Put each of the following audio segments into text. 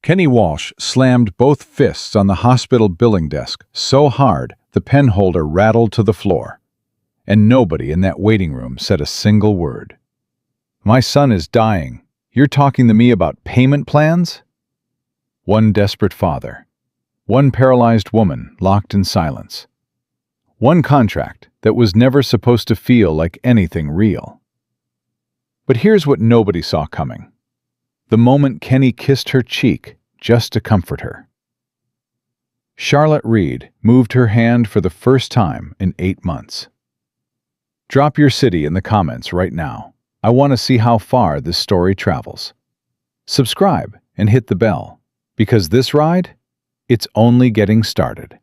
Kenny Walsh slammed both fists on the hospital billing desk so hard the pen holder rattled to the floor. And nobody in that waiting room said a single word. "My son is dying. You're talking to me about payment plans?" One desperate father. One paralyzed woman locked in silence. One contract that was never supposed to feel like anything real. But here's what nobody saw coming. The moment Kenny kissed her cheek just to comfort her. Charlotte Reed moved her hand for the first time in 8 months. Drop your city in the comments right now. I want to see how far this story travels. Subscribe and hit the bell, because this ride, it's only getting started.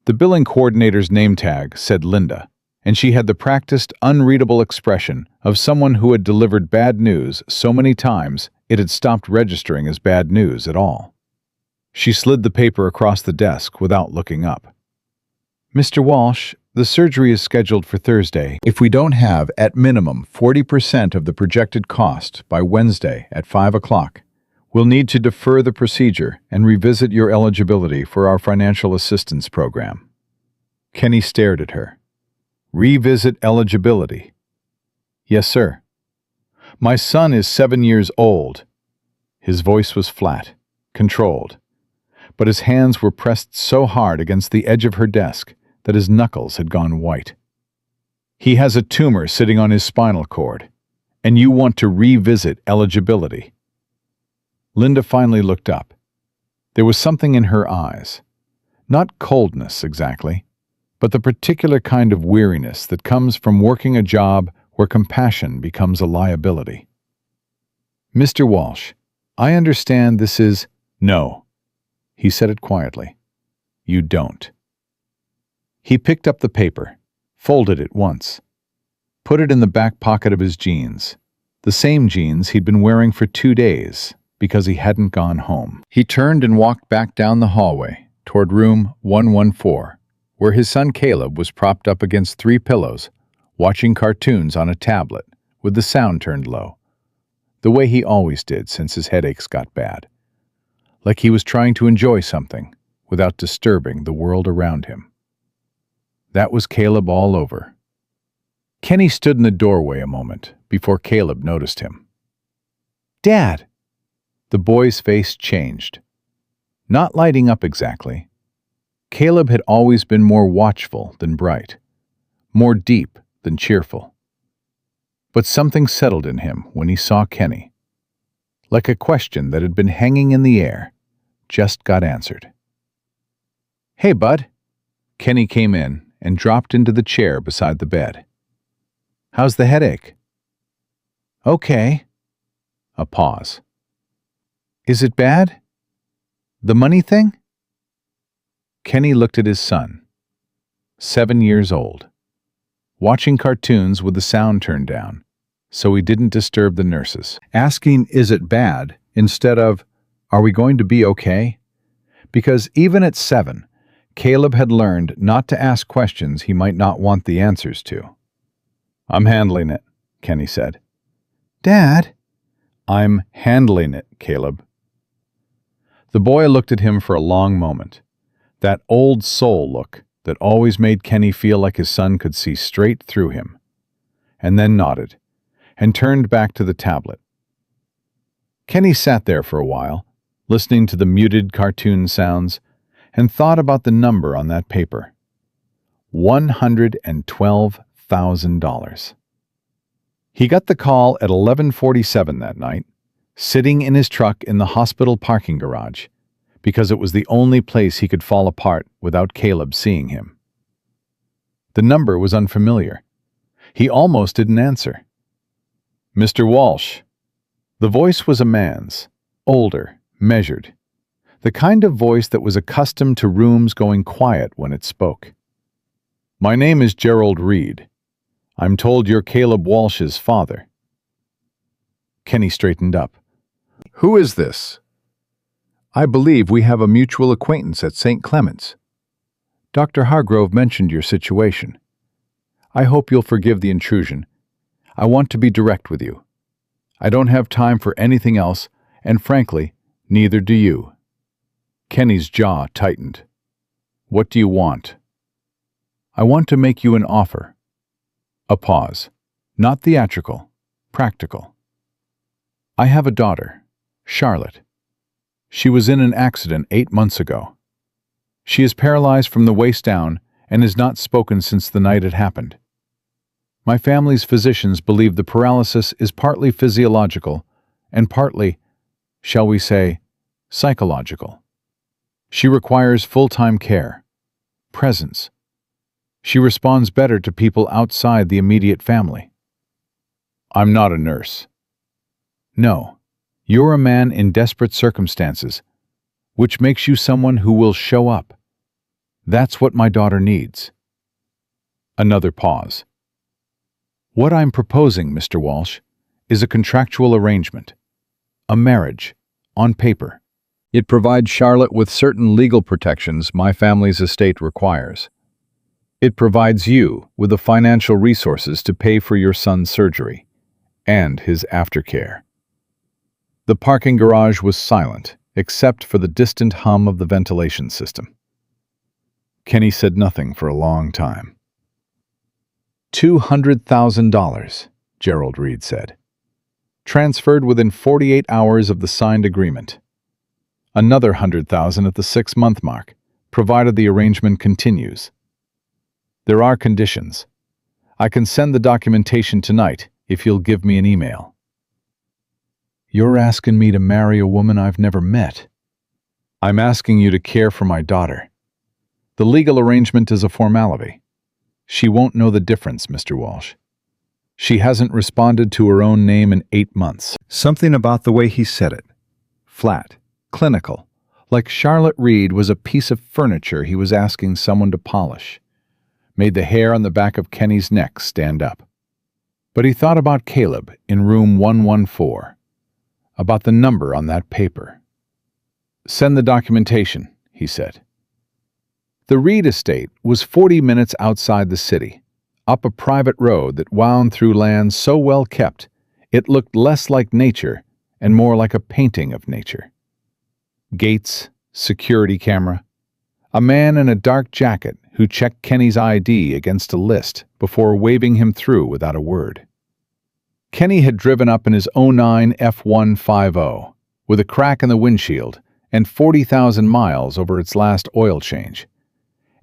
The billing coordinator's name tag said Linda, and she had the practiced, unreadable expression of someone who had delivered bad news so many times it had stopped registering as bad news at all. She slid the paper across the desk without looking up. "Mr. Walsh, the surgery is scheduled for Thursday. If we don't have, at minimum, 40% of the projected cost by Wednesday at 5 o'clock, we'll need to defer the procedure and revisit your eligibility for our financial assistance program." Kenny stared at her. "Revisit eligibility?" "Yes, sir." "My son is 7 years old." His voice was flat, controlled, but his hands were pressed so hard against the edge of her desk that his knuckles had gone white. "He has a tumor sitting on his spinal cord, and you want to revisit eligibility." Linda finally looked up. There was something in her eyes. Not coldness exactly, but the particular kind of weariness that comes from working a job where compassion becomes a liability. "Mr. Walsh, I understand this is—" "No." He said it quietly. "You don't." He picked up the paper, folded it once, put it in the back pocket of his jeans, the same jeans he'd been wearing for 2 days because he hadn't gone home. He turned and walked back down the hallway toward room 114, where his son Caleb was propped up against 3 pillows, watching cartoons on a tablet with the sound turned low, the way he always did since his headaches got bad, like he was trying to enjoy something without disturbing the world around him. That was Caleb all over. Kenny stood in the doorway a moment before Caleb noticed him. "Dad!" The boy's face changed. Not lighting up exactly. Caleb had always been more watchful than bright, more deep than cheerful. But something settled in him when he saw Kenny. Like a question that had been hanging in the air, just got answered. "Hey, bud." Kenny came in and dropped into the chair beside the bed. "How's the headache?" "Okay." A pause. "Is it bad? The money thing?" Kenny looked at his son, 7 years old, watching cartoons with the sound turned down, so he didn't disturb the nurses, asking, "Is it bad?" instead of, "Are we going to be okay?" Because even at 7, Caleb had learned not to ask questions he might not want the answers to. "I'm handling it," Kenny said. "Dad?" "I'm handling it, Caleb." The boy looked at him for a long moment, that old soul look that always made Kenny feel like his son could see straight through him, and then nodded, and turned back to the tablet. Kenny sat there for a while, listening to the muted cartoon sounds, and thought about the number on that paper. $112,000. He got the call at 11:47 that night, sitting in his truck in the hospital parking garage, because it was the only place he could fall apart without Caleb seeing him. The number was unfamiliar. He almost didn't answer. "Mr. Walsh." The voice was a man's, older, measured, the kind of voice that was accustomed to rooms going quiet when it spoke. "My name is Gerald Reed. I'm told you're Caleb Walsh's father." Kenny straightened up. "Who is this?" "I believe we have a mutual acquaintance at St. Clement's. Dr. Hargrove mentioned your situation. I hope you'll forgive the intrusion. I want to be direct with you. I don't have time for anything else, and frankly, Neither do you. Kenny's jaw tightened. What do you want? I want to make you an offer. A pause. Not theatrical, practical. I have a daughter, Charlotte. She was in an accident 8 months ago. She is paralyzed from the waist down and has not spoken since the night it happened. My family's physicians believe the paralysis is partly physiological and partly, shall we say, psychological. She requires full-time care, presence. She responds better to people outside the immediate family. I'm not a nurse. No, you're a man in desperate circumstances, which makes you someone who will show up. That's what my daughter needs. Another pause. What I'm proposing, Mr. Walsh, is a contractual arrangement, a marriage, on paper. It provides Charlotte with certain legal protections my family's estate requires. It provides you with the financial resources to pay for your son's surgery and his aftercare. The parking garage was silent, except for the distant hum of the ventilation system. Kenny said nothing for a long time. $200,000, Gerald Reed said. Transferred within 48 hours of the signed agreement. Another $100,000 at the 6-month mark, provided the arrangement continues. There are conditions. I can send the documentation tonight if you'll give me an email. You're asking me to marry a woman I've never met. I'm asking you to care for my daughter. The legal arrangement is a formality. She won't know the difference, Mr. Walsh. She hasn't responded to her own name in 8 months. Something about the way he said it. Flat, clinical, like Charlotte Reed was a piece of furniture he was asking someone to polish. Made the hair on the back of Kenny's neck stand up. But he thought about Caleb in room 114, about the number on that paper. Send the documentation, he said. The Reed estate was 40 minutes outside the city, up a private road that wound through land so well kept it looked less like nature and more like a painting of nature. Gates, security camera, a man in a dark jacket who checked Kenny's ID against a list before waving him through without a word. Kenny had driven up in his '09 F150 with a crack in the windshield and 40,000 miles over its last oil change.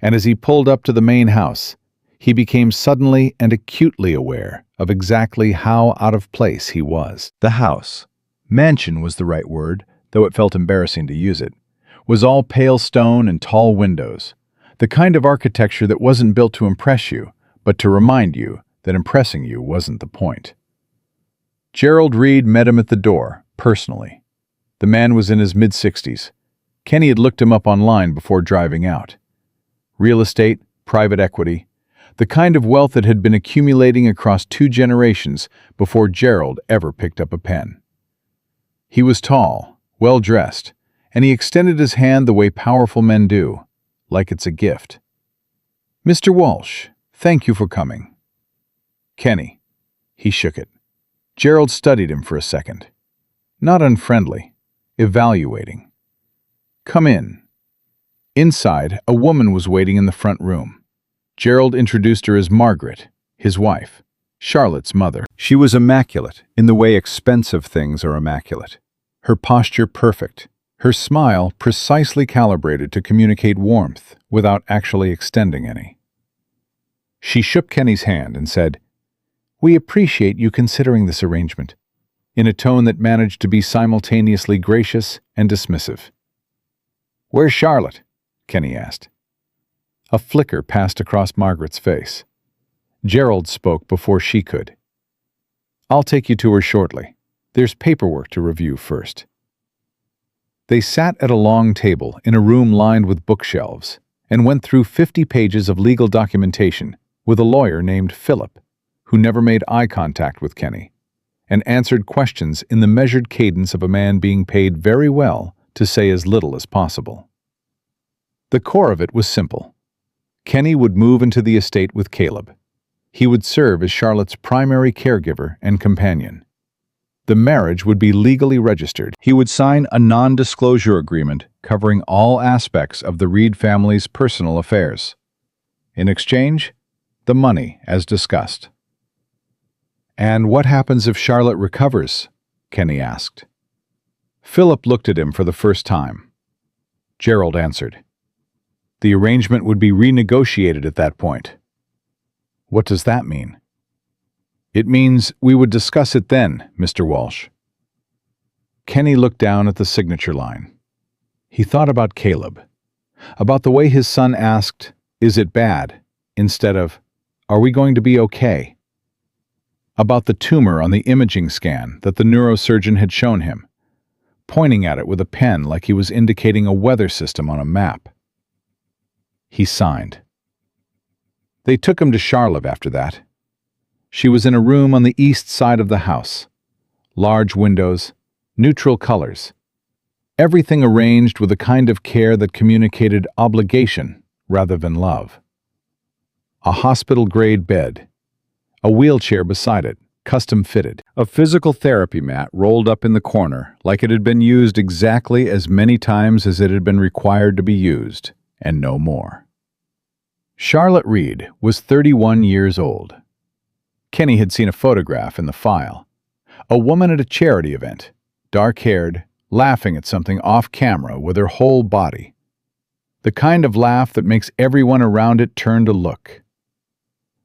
And as he pulled up to the main house, he became suddenly and acutely aware of exactly how out of place he was. The house, mansion was the right word, though it felt embarrassing to use it, was all pale stone and tall windows, the kind of architecture that wasn't built to impress you, but to remind you that impressing you wasn't the point. Gerald Reed met him at the door, personally. The man was in his mid-60s. Kenny had looked him up online before driving out. Real estate, private equity, the kind of wealth that had been accumulating across 2 generations before Gerald ever picked up a pen. He was tall, well-dressed, and he extended his hand the way powerful men do, like it's a gift. Mr. Walsh, thank you for coming. Kenny. He shook it. Gerald studied him for a second. Not unfriendly, evaluating. Come in. Inside, a woman was waiting in the front room. Gerald introduced her as Margaret, his wife, Charlotte's mother. She was immaculate in the way expensive things are immaculate. Her posture perfect, her smile precisely calibrated to communicate warmth without actually extending any. She shook Kenny's hand and said, "We appreciate you considering this arrangement," in a tone that managed to be simultaneously gracious and dismissive. "Where's Charlotte?" Kenny asked. A flicker passed across Margaret's face. Gerald spoke before she could. "I'll take you to her shortly. There's paperwork to review first." They sat at a long table in a room lined with bookshelves and went through 50 pages of legal documentation with a lawyer named Philip, who never made eye contact with Kenny, and answered questions in the measured cadence of a man being paid very well to say as little as possible. The core of it was simple. Kenny would move into the estate with Caleb. He would serve as Charlotte's primary caregiver and companion. The marriage would be legally registered. He would sign a non-disclosure agreement covering all aspects of the Reed family's personal affairs. In exchange, the money, as discussed. "And what happens if Charlotte recovers?" Kenny asked. Philip looked at him for the first time. Gerald answered. "The arrangement would be renegotiated at that point." "What does that mean?" "It means we would discuss it then, Mr. Walsh." Kenny looked down at the signature line. He thought about Caleb, about the way his son asked, "Is it bad?" instead of, "Are we going to be okay?" About the tumor on the imaging scan that the neurosurgeon had shown him, pointing at it with a pen like he was indicating a weather system on a map. He signed. They took him to Charlotte after that. She was in a room on the east side of the house. Large windows, neutral colors. Everything arranged with a kind of care that communicated obligation rather than love. A hospital-grade bed. A wheelchair beside it, custom-fitted. A physical therapy mat rolled up in the corner like it had been used exactly as many times as it had been required to be used, and no more. Charlotte Reed was 31 years old. Kenny had seen a photograph in the file. A woman at a charity event, dark-haired, laughing at something off-camera with her whole body. The kind of laugh that makes everyone around it turn to look.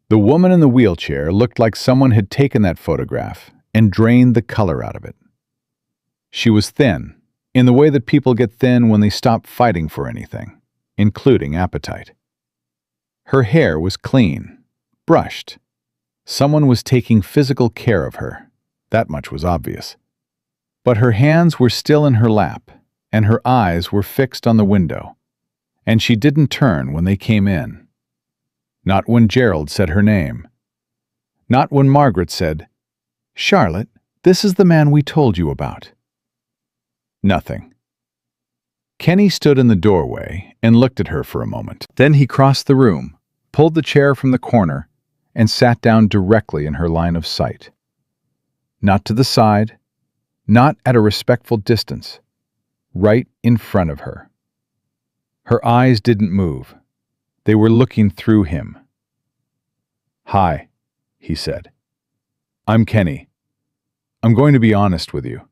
The woman in the wheelchair looked like someone had taken that photograph and drained the color out of it. She was thin, in the way that people get thin when they stop fighting for anything, including appetite. Her hair was clean, brushed. Someone was taking physical care of her. That much was obvious. But her hands were still in her lap, and her eyes were fixed on the window, and she didn't turn when they came in. Not when Gerald said her name. Not when Margaret said, "Charlotte, this is the man we told you about." Nothing. Kenny stood in the doorway and looked at her for a moment. Then he crossed the room, pulled the chair from the corner, and sat down directly in her line of sight. Not to the side, not at a respectful distance, right in front of her. Her eyes didn't move. They were looking through him. "Hi," he said. "I'm Kenny. I'm going to be honest with you.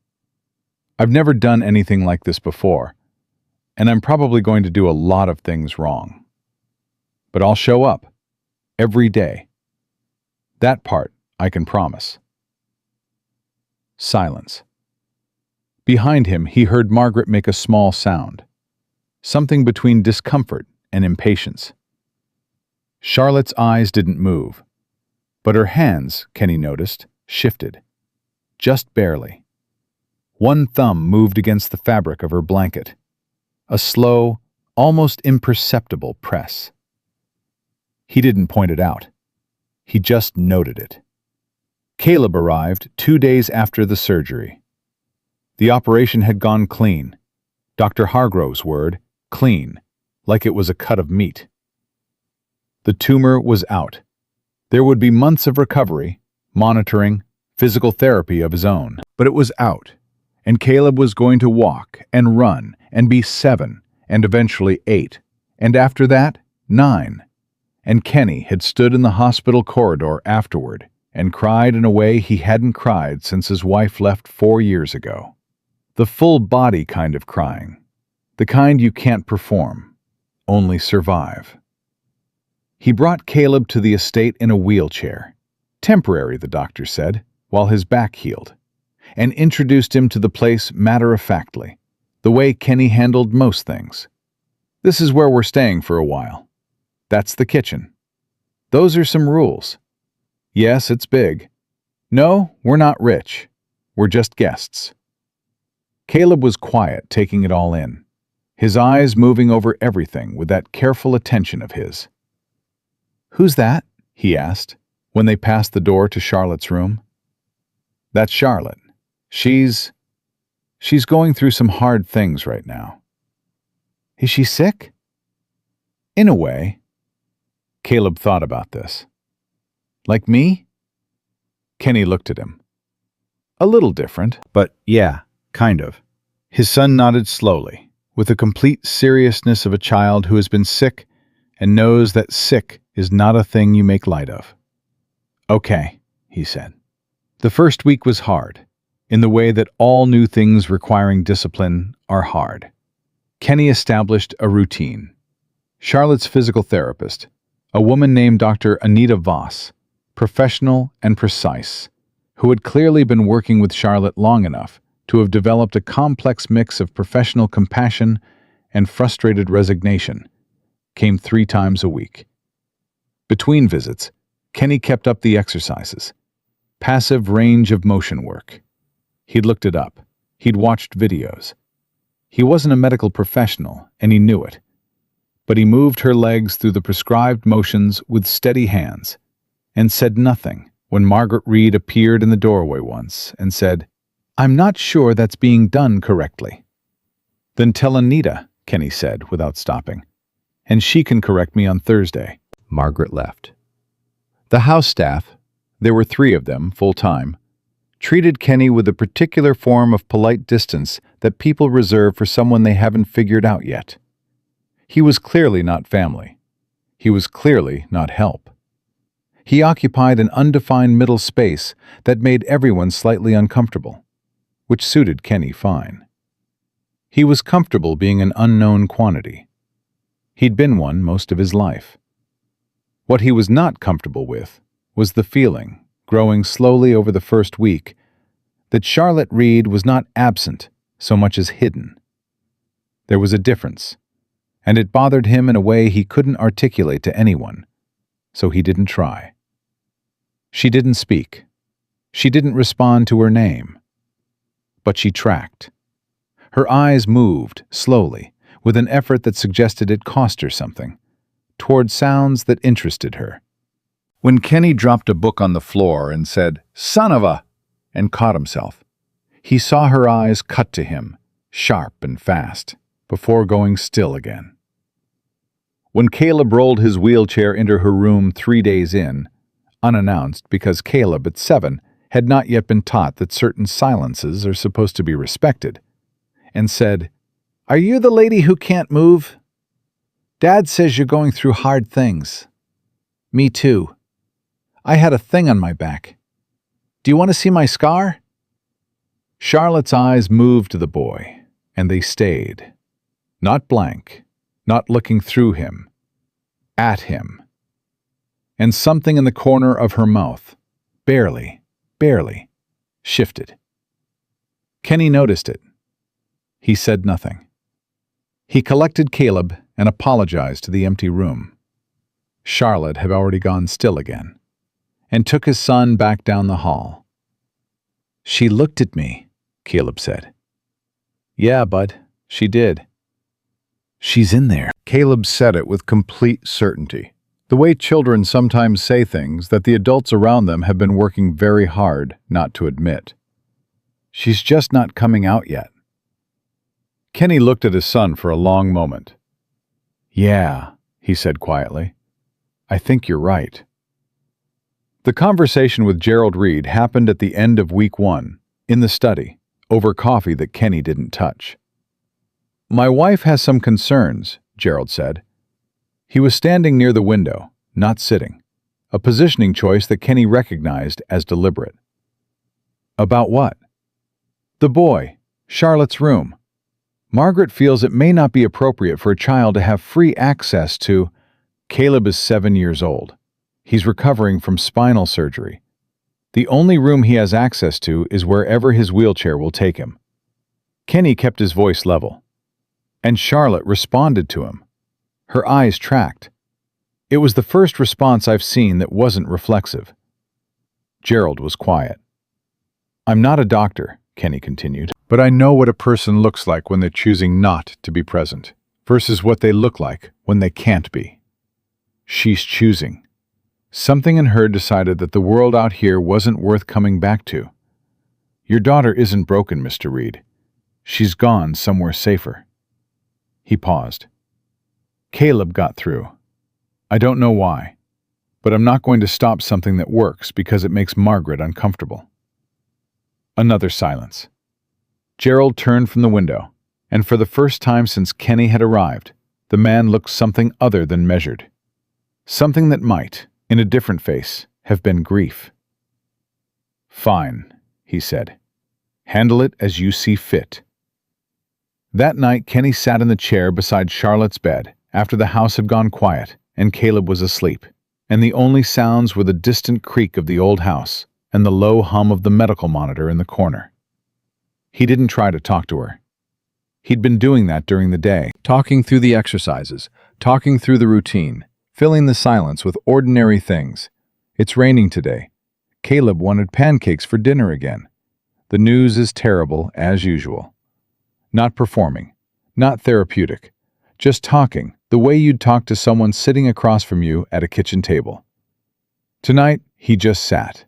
I've never done anything like this before, and I'm probably going to do a lot of things wrong. But I'll show up, every day. That part I can promise." Silence. Behind him, he heard Margaret make a small sound, something between discomfort and impatience. Charlotte's eyes didn't move, but her hands, Kenny noticed, shifted, just barely. One thumb moved against the fabric of her blanket, a slow, almost imperceptible press. He didn't point it out. He just noted it. Caleb arrived 2 days after the surgery. The operation had gone clean. Dr. Hargrove's word, clean, like it was a cut of meat. The tumor was out. There would be months of recovery, monitoring, physical therapy of his own. But it was out, and Caleb was going to walk and run and be 7, and eventually 8, and after that, 9. And Kenny had stood in the hospital corridor afterward and cried in a way he hadn't cried since his wife left 4 years ago. The full-body kind of crying. The kind you can't perform, only survive. He brought Caleb to the estate in a wheelchair, temporary, the doctor said, while his back healed, and introduced him to the place matter-of-factly, the way Kenny handled most things. "This is where we're staying for a while. That's the kitchen. Those are some rules. Yes, it's big. No, we're not rich. We're just guests." Caleb was quiet, taking it all in, his eyes moving over everything with that careful attention of his. "Who's that?" he asked, when they passed the door to Charlotte's room. "That's Charlotte. She's going through some hard things right now." "Is she sick?" "In a way." Caleb thought about this. "Like me?" Kenny looked at him. A little different, but yeah, kind of. His son nodded slowly, with the complete seriousness of a child who has been sick and knows that sick is not a thing you make light of. Okay, he said. The first week was hard, in the way that all new things requiring discipline are hard. Kenny established a routine. Charlotte's physical therapist, a woman named Dr. Anita Voss, professional and precise, who had clearly been working with Charlotte long enough to have developed a complex mix of professional compassion and frustrated resignation, came 3 times a week. Between visits, Kenny kept up the exercises. Passive range of motion work. He'd looked it up. He'd watched videos. He wasn't a medical professional, and he knew it. But he moved her legs through the prescribed motions with steady hands, and said nothing when Margaret Reed appeared in the doorway once and said, "I'm not sure that's being done correctly." "Then tell Anita," Kenny said without stopping, "and she can correct me on Thursday." Margaret left. The house staff, there were 3 of them full-time, treated Kenny with a particular form of polite distance that people reserve for someone they haven't figured out yet. He was clearly not family. He was clearly not help. He occupied an undefined middle space that made everyone slightly uncomfortable, which suited Kenny fine. He was comfortable being an unknown quantity. He'd been one most of his life. What he was not comfortable with was the feeling, growing slowly over the first week, that Charlotte Reed was not absent so much as hidden. There was a difference, and it bothered him in a way he couldn't articulate to anyone, so he didn't try. She didn't speak. She didn't respond to her name. But she tracked. Her eyes moved, slowly, with an effort that suggested it cost her something, toward sounds that interested her. When Kenny dropped a book on the floor and said, "Son of a," and caught himself, he saw her eyes cut to him, sharp and fast, before going still again. When Caleb rolled his wheelchair into her room 3 days in, unannounced because Caleb at 7 had not yet been taught that certain silences are supposed to be respected, and said, "Are you the lady who can't move? Dad says you're going through hard things. Me too. I had a thing on my back. Do you want to see my scar?" Charlotte's eyes moved to the boy, and they stayed. Not blank, not looking through him. At him. And something in the corner of her mouth, barely, shifted. Kenny noticed it. He said nothing. He collected Caleb and apologized to the empty room. Charlotte had already gone still again, and took his son back down the hall. "She looked at me," Caleb said. "Yeah, bud, she did." "She's in there." Caleb said it with complete certainty, the way children sometimes say things that the adults around them have been working very hard not to admit. "She's just not coming out yet." Kenny looked at his son for a long moment. "Yeah," he said quietly. "I think you're right." The conversation with Gerald Reed happened at the end of week 1, in the study, over coffee that Kenny didn't touch. "My wife has some concerns," Gerald said. He was standing near the window, not sitting, a positioning choice that Kenny recognized as deliberate. "About what?" "The boy, Charlotte's room. Margaret feels it may not be appropriate for a child to have free access to—" Caleb is 7 years old. He's recovering from spinal surgery. The only room he has access to is wherever his wheelchair will take him. Kenny kept his voice level. And Charlotte responded to him. Her eyes tracked. It was the first response I've seen that wasn't reflexive. Gerald was quiet. "I'm not a doctor," Kenny continued, "but I know what a person looks like when they're choosing not to be present, versus what they look like when they can't be. She's choosing. Something in her decided that the world out here wasn't worth coming back to. Your daughter isn't broken, Mr. Reed. She's gone somewhere safer." He paused. Caleb got through. "I don't know why, but I'm not going to stop something that works because it makes Margaret uncomfortable." Another silence. Gerald turned from the window, and for the first time since Kenny had arrived, the man looked something other than measured. Something that might, in a different face, have been grief. "Fine," he said. "Handle it as you see fit." That night, Kenny sat in the chair beside Charlotte's bed after the house had gone quiet and Caleb was asleep, and the only sounds were the distant creak of the old house and the low hum of the medical monitor in the corner. He didn't try to talk to her. He'd been doing that during the day, talking through the exercises, talking through the routine, filling the silence with ordinary things. It's raining today. Caleb wanted pancakes for dinner again. The news is terrible, as usual. Not performing, not therapeutic, just talking, the way you'd talk to someone sitting across from you at a kitchen table. Tonight, he just sat.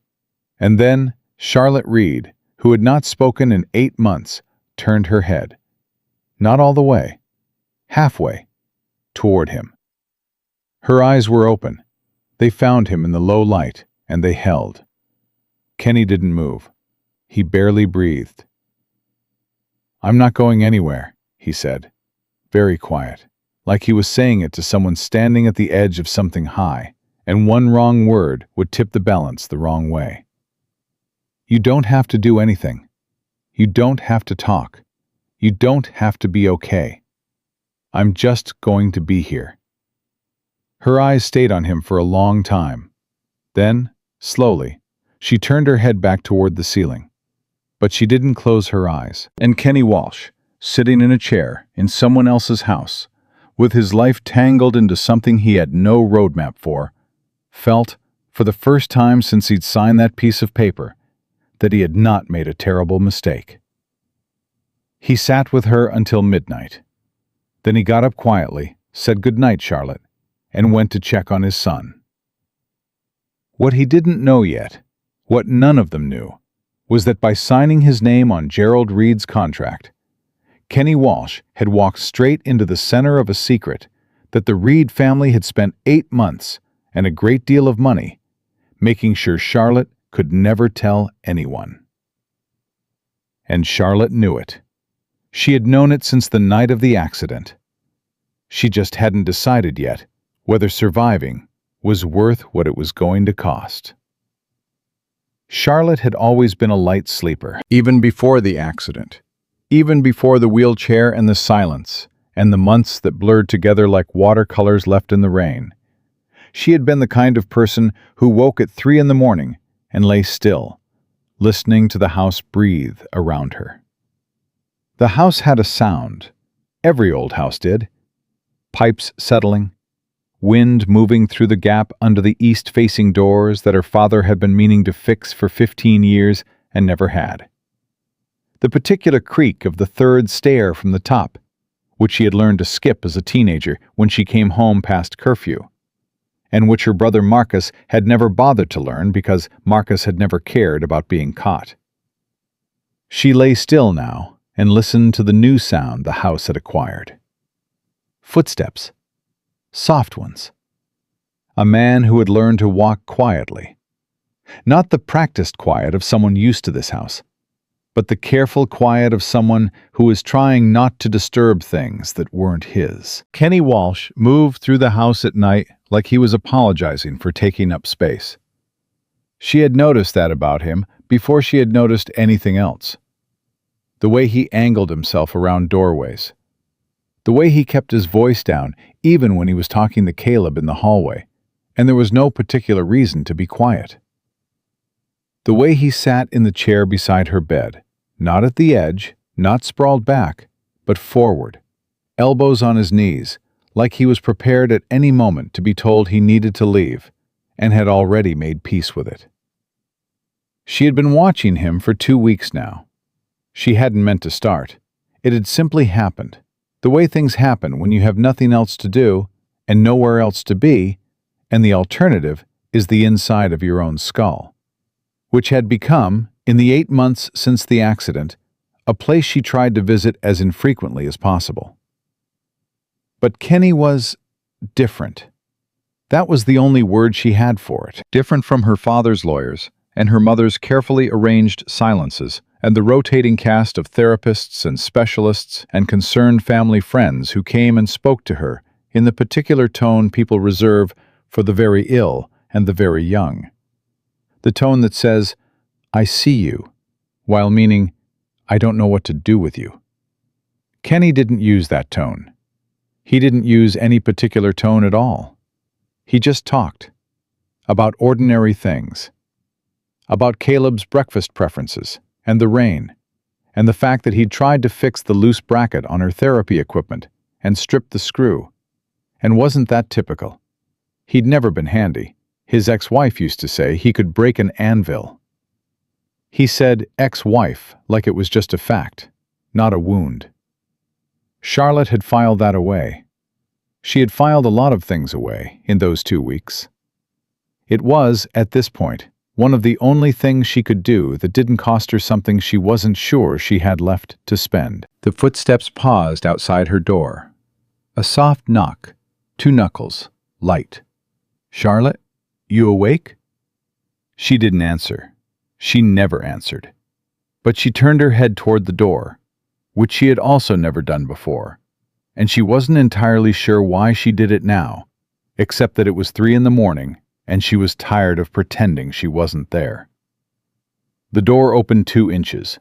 And then, Charlotte Reed, who had not spoken in 8 months, turned her head. Not all the way, halfway, toward him. Her eyes were open. They found him in the low light, and they held. Kenny didn't move. He barely breathed. "I'm not going anywhere," he said, very quiet, like he was saying it to someone standing at the edge of something high, and one wrong word would tip the balance the wrong way. "You don't have to do anything. You don't have to talk. You don't have to be okay. I'm just going to be here." Her eyes stayed on him for a long time. Then, slowly, she turned her head back toward the ceiling. But she didn't close her eyes. And Kenny Walsh, sitting in a chair in someone else's house, with his life tangled into something he had no roadmap for, felt, for the first time since he'd signed that piece of paper, that he had not made a terrible mistake. He sat with her until midnight. Then he got up quietly, said goodnight, Charlotte, and went to check on his son. What he didn't know yet, what none of them knew, was that by signing his name on Gerald Reed's contract, Kenny Walsh had walked straight into the center of a secret that the Reed family had spent 8 months and a great deal of money making sure Charlotte could never tell anyone. And Charlotte knew it. She had known it since the night of the accident. She just hadn't decided yet whether surviving was worth what it was going to cost. Charlotte had always been a light sleeper, even before the accident, even before the wheelchair and the silence, and the months that blurred together like watercolors left in the rain. She had been the kind of person who woke at 3 in the morning and lay still, listening to the house breathe around her. The house had a sound. Every old house did. Pipes settling, wind moving through the gap under the east-facing doors that her father had been meaning to fix for 15 years and never had. The particular creak of the 3rd stair from the top, which she had learned to skip as a teenager when she came home past curfew, and which her brother Marcus had never bothered to learn because Marcus had never cared about being caught. She lay still now and listened to the new sound the house had acquired. Footsteps. Soft ones. A man who had learned to walk quietly. Not the practiced quiet of someone used to this house, but the careful quiet of someone who was trying not to disturb things that weren't his. Kenny Walsh moved through the house at night like he was apologizing for taking up space. She had noticed that about him before she had noticed anything else. The way he angled himself around doorways. The way he kept his voice down even when he was talking to Caleb in the hallway, and there was no particular reason to be quiet. The way he sat in the chair beside her bed, not at the edge, not sprawled back, but forward, elbows on his knees, like he was prepared at any moment to be told he needed to leave, and had already made peace with it. She had been watching him for 2 weeks now. She hadn't meant to start. It had simply happened. The way things happen when you have nothing else to do and nowhere else to be, and the alternative is the inside of your own skull, which had become, in the 8 months since the accident, a place she tried to visit as infrequently as possible. But Kenny was different. That was the only word she had for it. Different from her father's lawyers and her mother's carefully arranged silences and the rotating cast of therapists and specialists and concerned family friends who came and spoke to her in the particular tone people reserve for the very ill and the very young. The tone that says, "I see you," while meaning, "I don't know what to do with you." Kenny didn't use that tone. He didn't use any particular tone at all. He just talked. About ordinary things. About Caleb's breakfast preferences, and the rain, and the fact that he'd tried to fix the loose bracket on her therapy equipment and stripped the screw. And wasn't that typical? He'd never been handy. His ex-wife used to say he could break an anvil. He said ex-wife like it was just a fact, not a wound. Charlotte had filed that away. She had filed a lot of things away in those 2 weeks. It was, at this point, one of the only things she could do that didn't cost her something she wasn't sure she had left to spend. The footsteps paused outside her door. A soft knock, 2 knuckles, light. "Charlotte, you awake?" She didn't answer. She never answered. But she turned her head toward the door, which she had also never done before, and she wasn't entirely sure why she did it now, except that it was 3 in the morning and she was tired of pretending she wasn't there. The door opened 2 inches.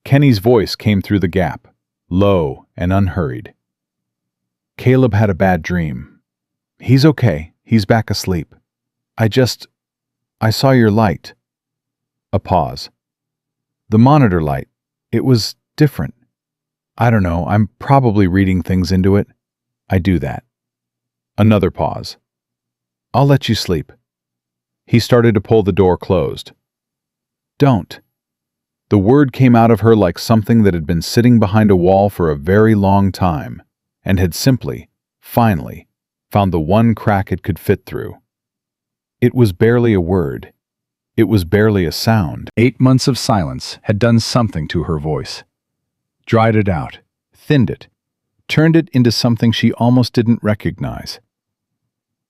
Kenny's voice came through the gap, low and unhurried. "Caleb had a bad dream. He's okay. He's back asleep. I saw your light." A pause. "The monitor light. It was different. I don't know, I'm probably reading things into it. I do that." Another pause. "I'll let you sleep." He started to pull the door closed. "Don't." The word came out of her like something that had been sitting behind a wall for a very long time and had simply, finally, found the one crack it could fit through. It was barely a word. It was barely a sound. 8 months of silence had done something to her voice. Dried it out, thinned it, turned it into something she almost didn't recognize.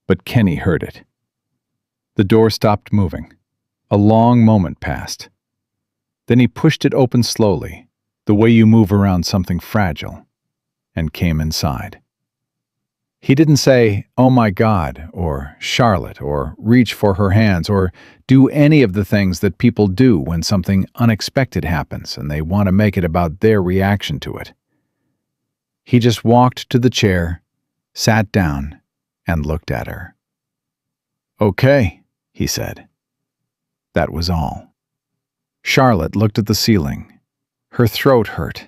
But Kenny heard it. The door stopped moving. A long moment passed. Then he pushed it open slowly, the way you move around something fragile, and came inside. He didn't say, "Oh my God," or "Charlotte," or reach for her hands, or do any of the things that people do when something unexpected happens and they want to make it about their reaction to it. He just walked to the chair, sat down, and looked at her. "Okay," he said. That was all. Charlotte looked at the ceiling. Her throat hurt.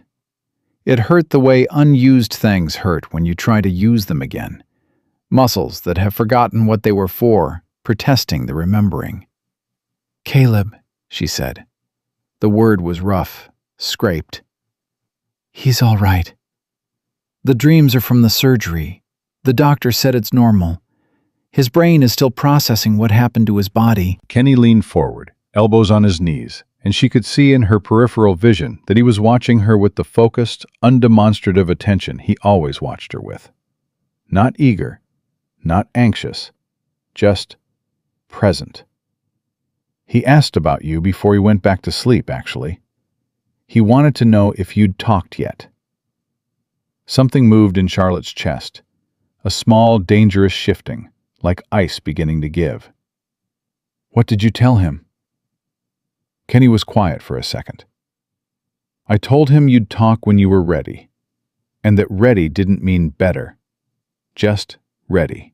It hurt the way unused things hurt when you try to use them again. Muscles that have forgotten what they were for, protesting the remembering. "Caleb," she said. The word was rough, scraped. "He's all right. The dreams are from the surgery. The doctor said it's normal. His brain is still processing what happened to his body." Kenny leaned forward, elbows on his knees, and she could see in her peripheral vision that he was watching her with the focused, undemonstrative attention he always watched her with. Not eager, not anxious, just present. He asked about you before he went back to sleep, actually. He wanted to know if you'd talked yet. Something moved in Charlotte's chest, a small, dangerous shifting, like ice beginning to give. "What did you tell him?" Kenny was quiet for a second. "I told him you'd talk when you were ready, and that ready didn't mean better, just ready."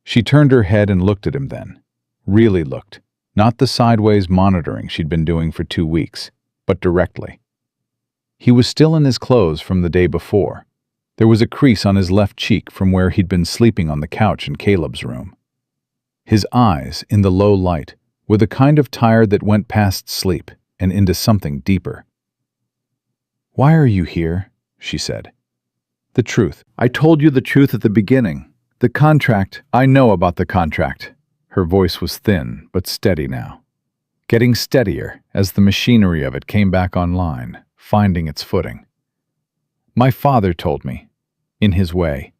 She turned her head and looked at him then, really looked, not the sideways monitoring she'd been doing for 2 weeks, but directly. He was still in his clothes from the day before. There was a crease on his left cheek from where he'd been sleeping on the couch in Caleb's room. His eyes, in the low light, were the kind of tired that went past sleep and into something deeper. "Why are you here?" she said. "The truth. I told you the truth at the beginning. The contract. I know about the contract." Her voice was thin, but steady now. Getting steadier as the machinery of it came back online, finding its footing. "My father told me, in his way.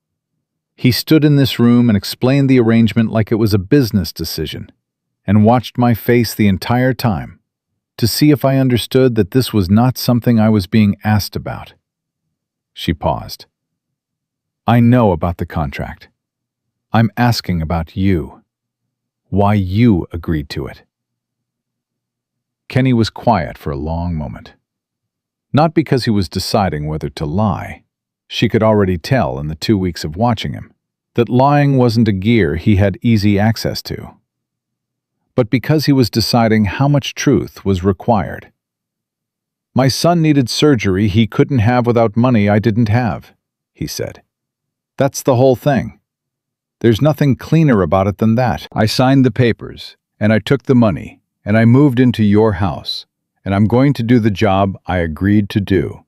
He stood in this room and explained the arrangement like it was a business decision, and watched my face the entire time, to see if I understood that this was not something I was being asked about. She paused. I know about the contract. I'm asking about you. Why you agreed to it. Kenny was quiet for a long moment. Not because he was deciding whether to lie. She could already tell in the 2 weeks of watching him that lying wasn't a gear he had easy access to. But because he was deciding how much truth was required. My son needed surgery he couldn't have without money I didn't have, he said. That's the whole thing. There's nothing cleaner about it than that. I signed the papers, and I took the money, and I moved into your house, and I'm going to do the job I agreed to do.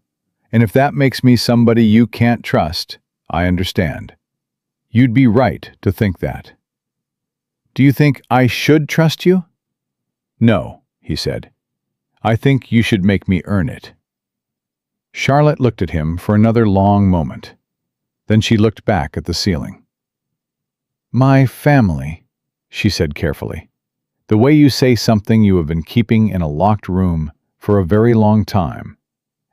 And if that makes me somebody you can't trust, I understand. You'd be right to think that. Do you think I should trust you? No, he said. I think you should make me earn it. Charlotte looked at him for another long moment. Then she looked back at the ceiling. My family, she said carefully. The way you say something you have been keeping in a locked room for a very long time,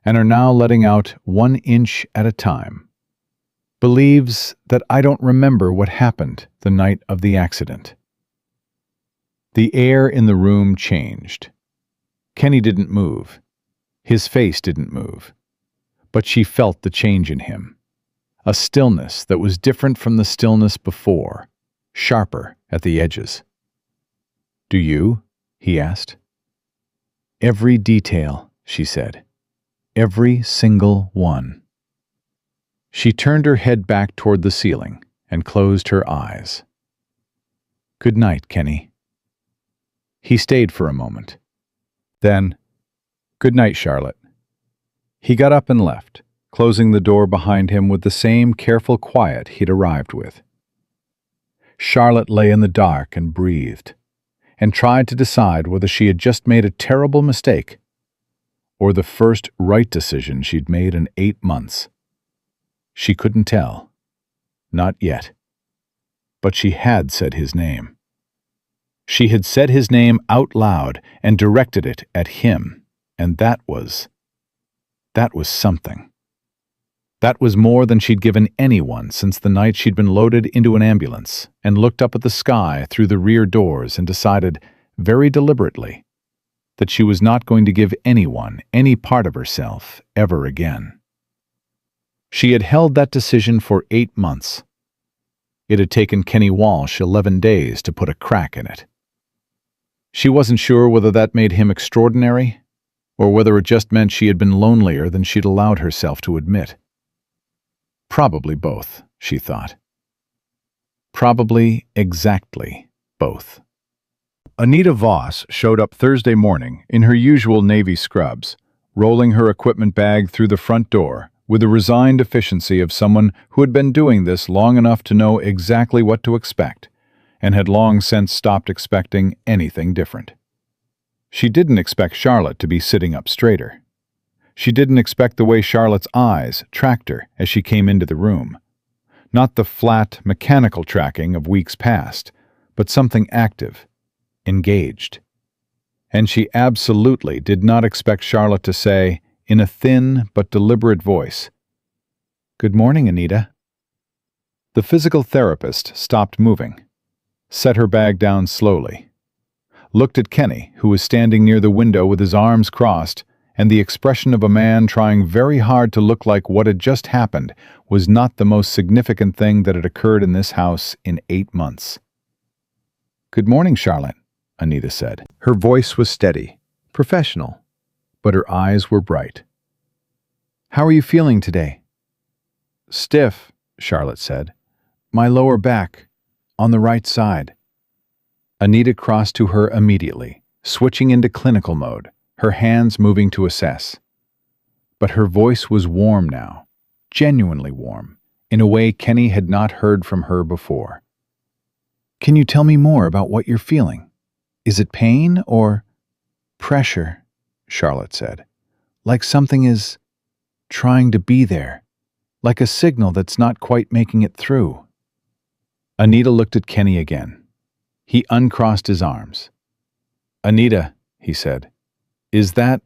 and are now letting out 1 inch at a time, believes that I don't remember what happened the night of the accident. The air in the room changed. Kenny didn't move. His face didn't move. But she felt the change in him. A stillness that was different from the stillness before, sharper at the edges. Do you? He asked. Every detail, she said. Every single one. She turned her head back toward the ceiling and closed her eyes. Good night, Kenny. He stayed for a moment. Then, good night, Charlotte. He got up and left, closing the door behind him with the same careful quiet he'd arrived with. Charlotte lay in the dark and breathed, and tried to decide whether she had just made a terrible mistake or the first right decision she'd made in 8 months. She couldn't tell. Not yet. But she had said his name. She had said his name out loud and directed it at him, and that was something. That was more than she'd given anyone since the night she'd been loaded into an ambulance and looked up at the sky through the rear doors and decided, very deliberately, that she was not going to give anyone any part of herself ever again. She had held that decision for 8 months. It had taken Kenny Walsh 11 days to put a crack in it. She wasn't sure whether that made him extraordinary, or whether it just meant she had been lonelier than she'd allowed herself to admit. Probably both, she thought. Probably exactly both. Anita Voss showed up Thursday morning in her usual Navy scrubs, rolling her equipment bag through the front door with the resigned efficiency of someone who had been doing this long enough to know exactly what to expect, and had long since stopped expecting anything different. She didn't expect Charlotte to be sitting up straighter. She didn't expect the way Charlotte's eyes tracked her as she came into the room. Not the flat, mechanical tracking of weeks past, but something active, engaged. And she absolutely did not expect Charlotte to say, in a thin but deliberate voice, "Good morning, Anita." The physical therapist stopped moving, set her bag down slowly, looked at Kenny, who was standing near the window with his arms crossed, and the expression of a man trying very hard to look like what had just happened was not the most significant thing that had occurred in this house in 8 months. "Good morning, Charlotte," Anita said. Her voice was steady, professional, but her eyes were bright. "How are you feeling today?" "Stiff," Charlotte said. "My lower back, on the right side." Anita crossed to her immediately, switching into clinical mode, her hands moving to assess. But her voice was warm now, genuinely warm, in a way Kenny had not heard from her before. "Can you tell me more about what you're feeling? Is it pain or pressure?" Charlotte said. "Like something is trying to be there, like a signal that's not quite making it through." Anita looked at Kenny again. He uncrossed his arms. "Anita," he said, Is that—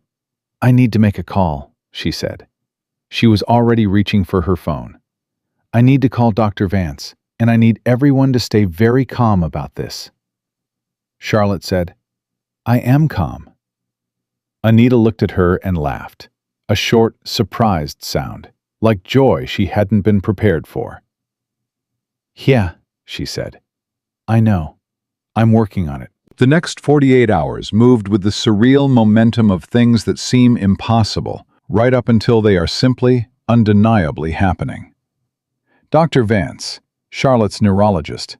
I need to make a call, she said. She was already reaching for her phone. I need to call Dr. Vance, and I need everyone to stay very calm about this. Charlotte said, I am calm. Anita looked at her and laughed, a short, surprised sound, like joy she hadn't been prepared for. Yeah, she said. I know. I'm working on it. The next 48 hours moved with the surreal momentum of things that seem impossible, right up until they are simply, undeniably happening. Dr. Vance, Charlotte's neurologist,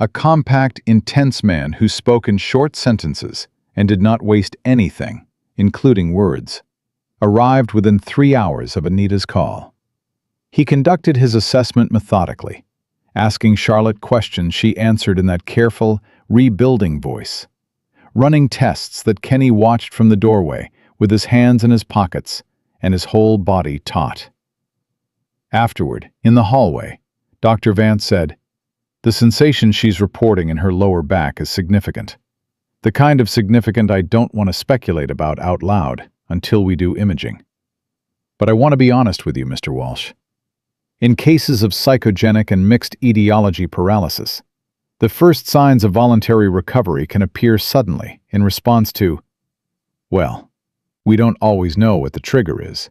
a compact, intense man who spoke in short sentences and did not waste anything, including words, arrived within 3 hours of Anita's call. He conducted his assessment methodically, asking Charlotte questions she answered in that careful, rebuilding voice, running tests that Kenny watched from the doorway with his hands in his pockets and his whole body taut. Afterward, in the hallway, Dr. Vance said, the sensation she's reporting in her lower back is significant. The kind of significant I don't want to speculate about out loud until we do imaging. But I want to be honest with you, Mr. Walsh. In cases of psychogenic and mixed etiology paralysis, the first signs of voluntary recovery can appear suddenly in response to, well, we don't always know what the trigger is.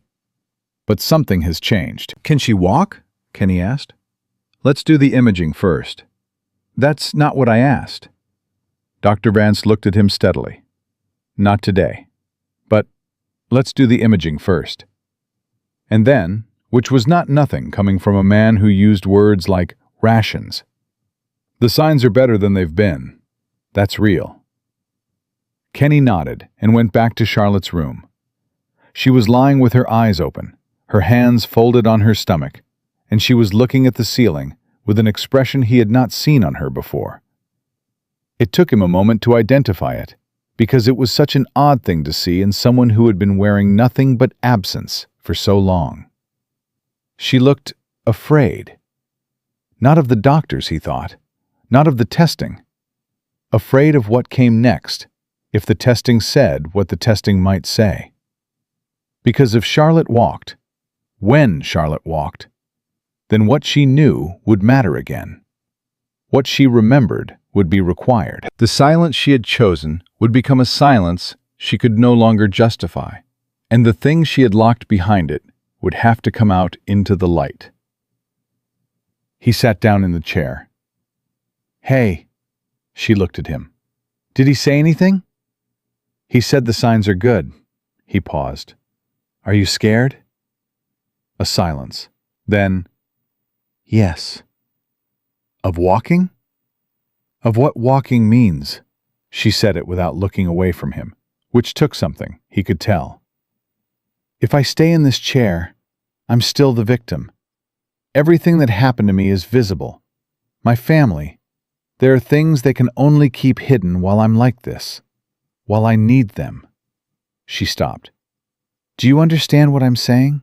But something has changed. Can she walk? Kenny asked. Let's do the imaging first. That's not what I asked. Dr. Vance looked at him steadily. Not today. But let's do the imaging first. And then, which was not nothing coming from a man who used words like rations. The signs are better than they've been. That's real. Kenny nodded and went back to Charlotte's room. She was lying with her eyes open, her hands folded on her stomach, and she was looking at the ceiling with an expression he had not seen on her before. It took him a moment to identify it, because it was such an odd thing to see in someone who had been wearing nothing but absence for so long. She looked afraid. Not of the doctors, he thought, not of the testing. Afraid of what came next, if the testing said what the testing might say. Because if Charlotte walked, when Charlotte walked, then what she knew would matter again. What she remembered would be required. The silence she had chosen would become a silence she could no longer justify, and the thing she had locked behind it would have to come out into the light. He sat down in the chair. Hey, she looked at him. Did he say anything? He said the signs are good. He paused. Are you scared? A silence. Then, yes. Of walking? Of what walking means. She said it without looking away from him, which took something, he could tell. If I stay in this chair, I'm still the victim. Everything that happened to me is visible. My family. There are things they can only keep hidden while I'm like this. While I need them. She stopped. Do you understand what I'm saying?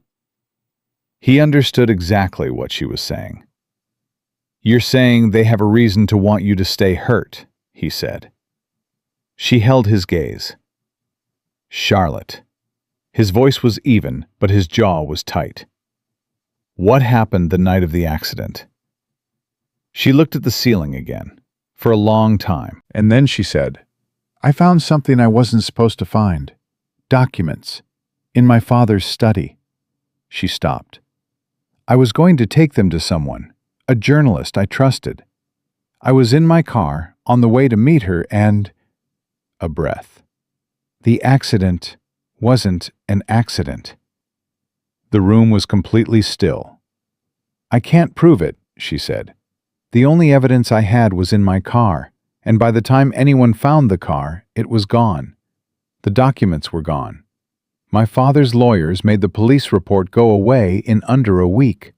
He understood exactly what she was saying. You're saying they have a reason to want you to stay hurt, he said. She held his gaze. Charlotte. His voice was even, but his jaw was tight. What happened the night of the accident? She looked at the ceiling again, for a long time, and then she said, I found something I wasn't supposed to find. Documents. In my father's study. She stopped. I was going to take them to someone, a journalist I trusted. I was in my car, on the way to meet her, and— a breath. The accident wasn't an accident. The room was completely still. I can't prove it, she said. The only evidence I had was in my car, and by the time anyone found the car, it was gone. The documents were gone. My father's lawyers made the police report go away in under a week.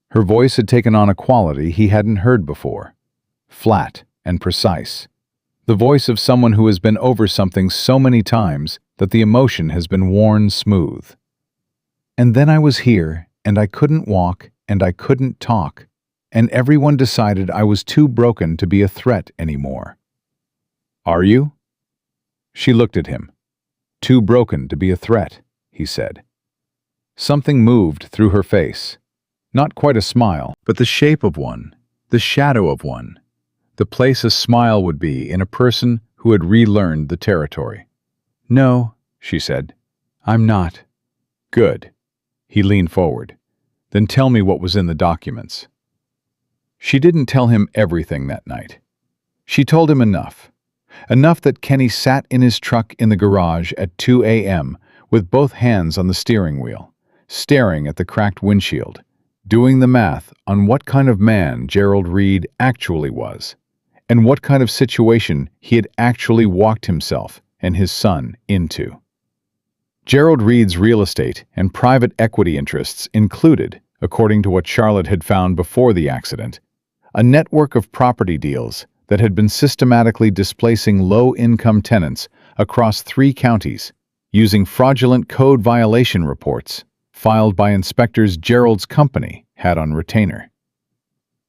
Her voice had taken on a quality he hadn't heard before. Flat and precise. The voice of someone who has been over something so many times that the emotion has been worn smooth. And then I was here, and I couldn't walk, and I couldn't talk, and everyone decided I was too broken to be a threat anymore. Are you? She looked at him. Too broken to be a threat, he said. Something moved through her face. Not quite a smile, but the shape of one, the shadow of one, the place a smile would be in a person who had relearned the territory. "No," she said. "I'm not." "Good." He leaned forward. "Then tell me what was in the documents." She didn't tell him everything that night. She told him enough. Enough that Kenny sat in his truck in the garage at 2 a.m. with both hands on the steering wheel, staring at the cracked windshield, doing the math on what kind of man Gerald Reed actually was, and what kind of situation he had actually walked himself and his son into. Gerald Reed's real estate and private equity interests included, according to what Charlotte had found before the accident, a network of property deals that had been systematically displacing low-income tenants across 3 counties using fraudulent code violation reports filed by inspectors Gerald's company had on retainer.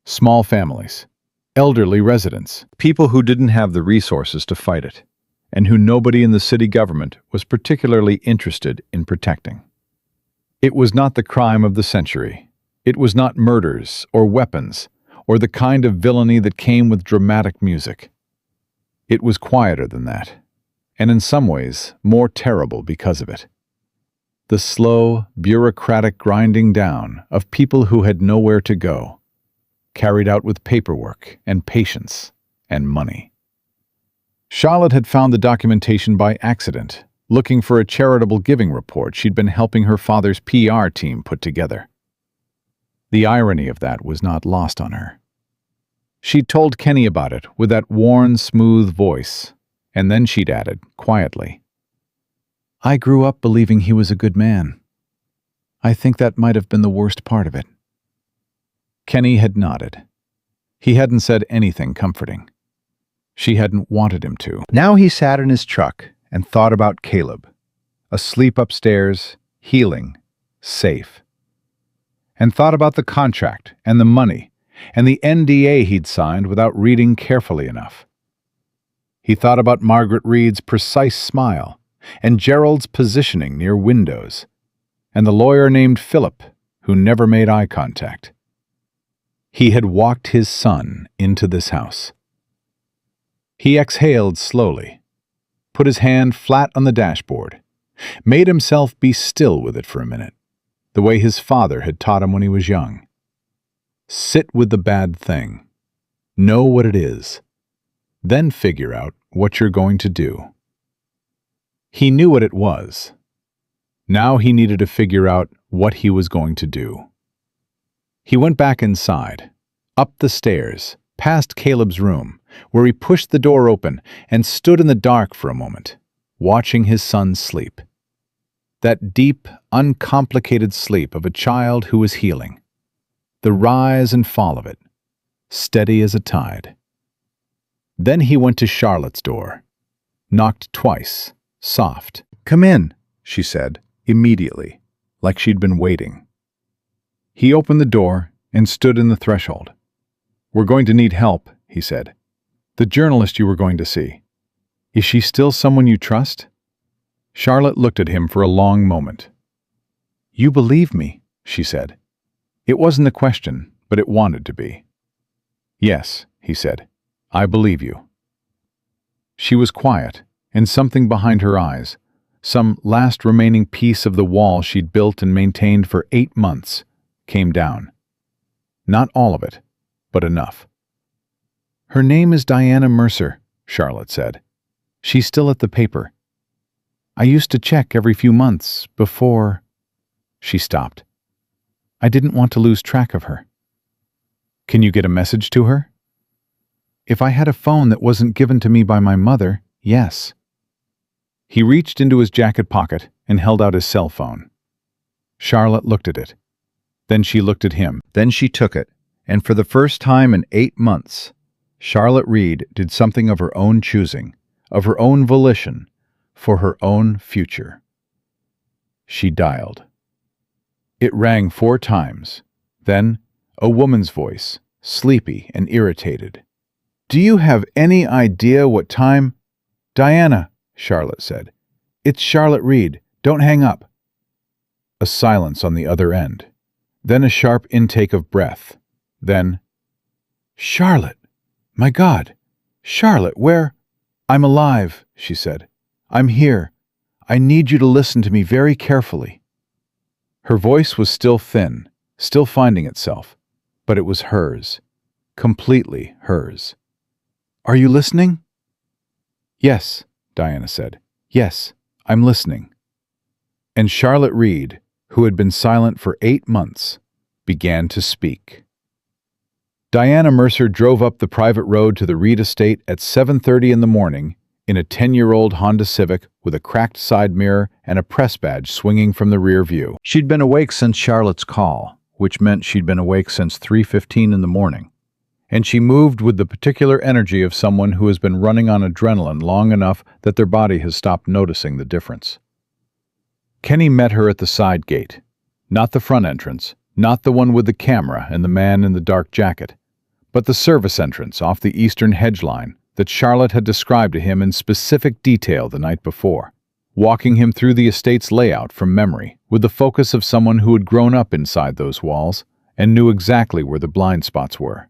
Small families, elderly residents, people who didn't have the resources to fight it, and who nobody in the city government was particularly interested in protecting. It was not the crime of the century. It was not murders or weapons or the kind of villainy that came with dramatic music. It was quieter than that, and in some ways more terrible because of it. The slow, bureaucratic grinding down of people who had nowhere to go, carried out with paperwork and patience and money. Charlotte had found the documentation by accident, looking for a charitable giving report she'd been helping her father's PR team put together. The irony of that was not lost on her. She'd told Kenny about it with that worn, smooth voice, and then she'd added, quietly, "I grew up believing he was a good man. I think that might have been the worst part of it." Kenny had nodded. He hadn't said anything comforting. She hadn't wanted him to. Now he sat in his truck and thought about Caleb, asleep upstairs, healing, safe. And thought about the contract and the money and the NDA he'd signed without reading carefully enough. He thought about Margaret Reed's precise smile and Gerald's positioning near windows, and the lawyer named Philip, who never made eye contact. He had walked his son into this house. He exhaled slowly, put his hand flat on the dashboard, made himself be still with it for a minute, the way his father had taught him when he was young. Sit with the bad thing. Know what it is. Then figure out what you're going to do. He knew what it was. Now he needed to figure out what he was going to do. He went back inside, up the stairs, past Caleb's room, where he pushed the door open and stood in the dark for a moment, watching his son sleep. That deep, uncomplicated sleep of a child who was healing. The rise and fall of it, steady as a tide. Then he went to Charlotte's door, knocked twice, soft. "Come in," she said, immediately, like she'd been waiting. He opened the door and stood in the threshold. "We're going to need help," he said. "The journalist you were going to see. Is she still someone you trust?" Charlotte looked at him for a long moment. "You believe me," she said. It wasn't a question, but it wanted to be. "Yes," he said. "I believe you." She was quiet, and something behind her eyes, some last remaining piece of the wall she'd built and maintained for 8 months, came down. Not all of it, but enough. "Her name is Diana Mercer," Charlotte said. "She's still at the paper. I used to check every few months before—" She stopped. "I didn't want to lose track of her." "Can you get a message to her?" "If I had a phone that wasn't given to me by my mother, yes." He reached into his jacket pocket and held out his cell phone. Charlotte looked at it. Then she looked at him. Then she took it, and for the first time in 8 months, Charlotte Reed did something of her own choosing, of her own volition, for her own future. She dialed. It rang 4 times. Then, a woman's voice, sleepy and irritated. "Do you have any idea what time—" "Diana," Charlotte said. It's Charlotte Reed. Don't hang up. A silence on the other end. Then a sharp intake of breath. Then, Charlotte! My God! Charlotte, where? I'm alive, she said. I'm here. I need you to listen to me very carefully. Her voice was still thin, still finding itself, but it was hers. Completely hers. Are you listening? Yes, Diana said. Yes, I'm listening. And Charlotte Reed, who had been silent for 8 months, began to speak. Diana Mercer drove up the private road to the Reed estate at 7:30 in the morning in a 10-year-old Honda Civic with a cracked side mirror and a press badge swinging from the rear view. She'd been awake since Charlotte's call, which meant she'd been awake since 3:15 in the morning. And she moved with the particular energy of someone who has been running on adrenaline long enough that their body has stopped noticing the difference. Kenny met her at the side gate. Not the front entrance, not the one with the camera and the man in the dark jacket, but the service entrance off the eastern hedge line that Charlotte had described to him in specific detail the night before, walking him through the estate's layout from memory with the focus of someone who had grown up inside those walls and knew exactly where the blind spots were.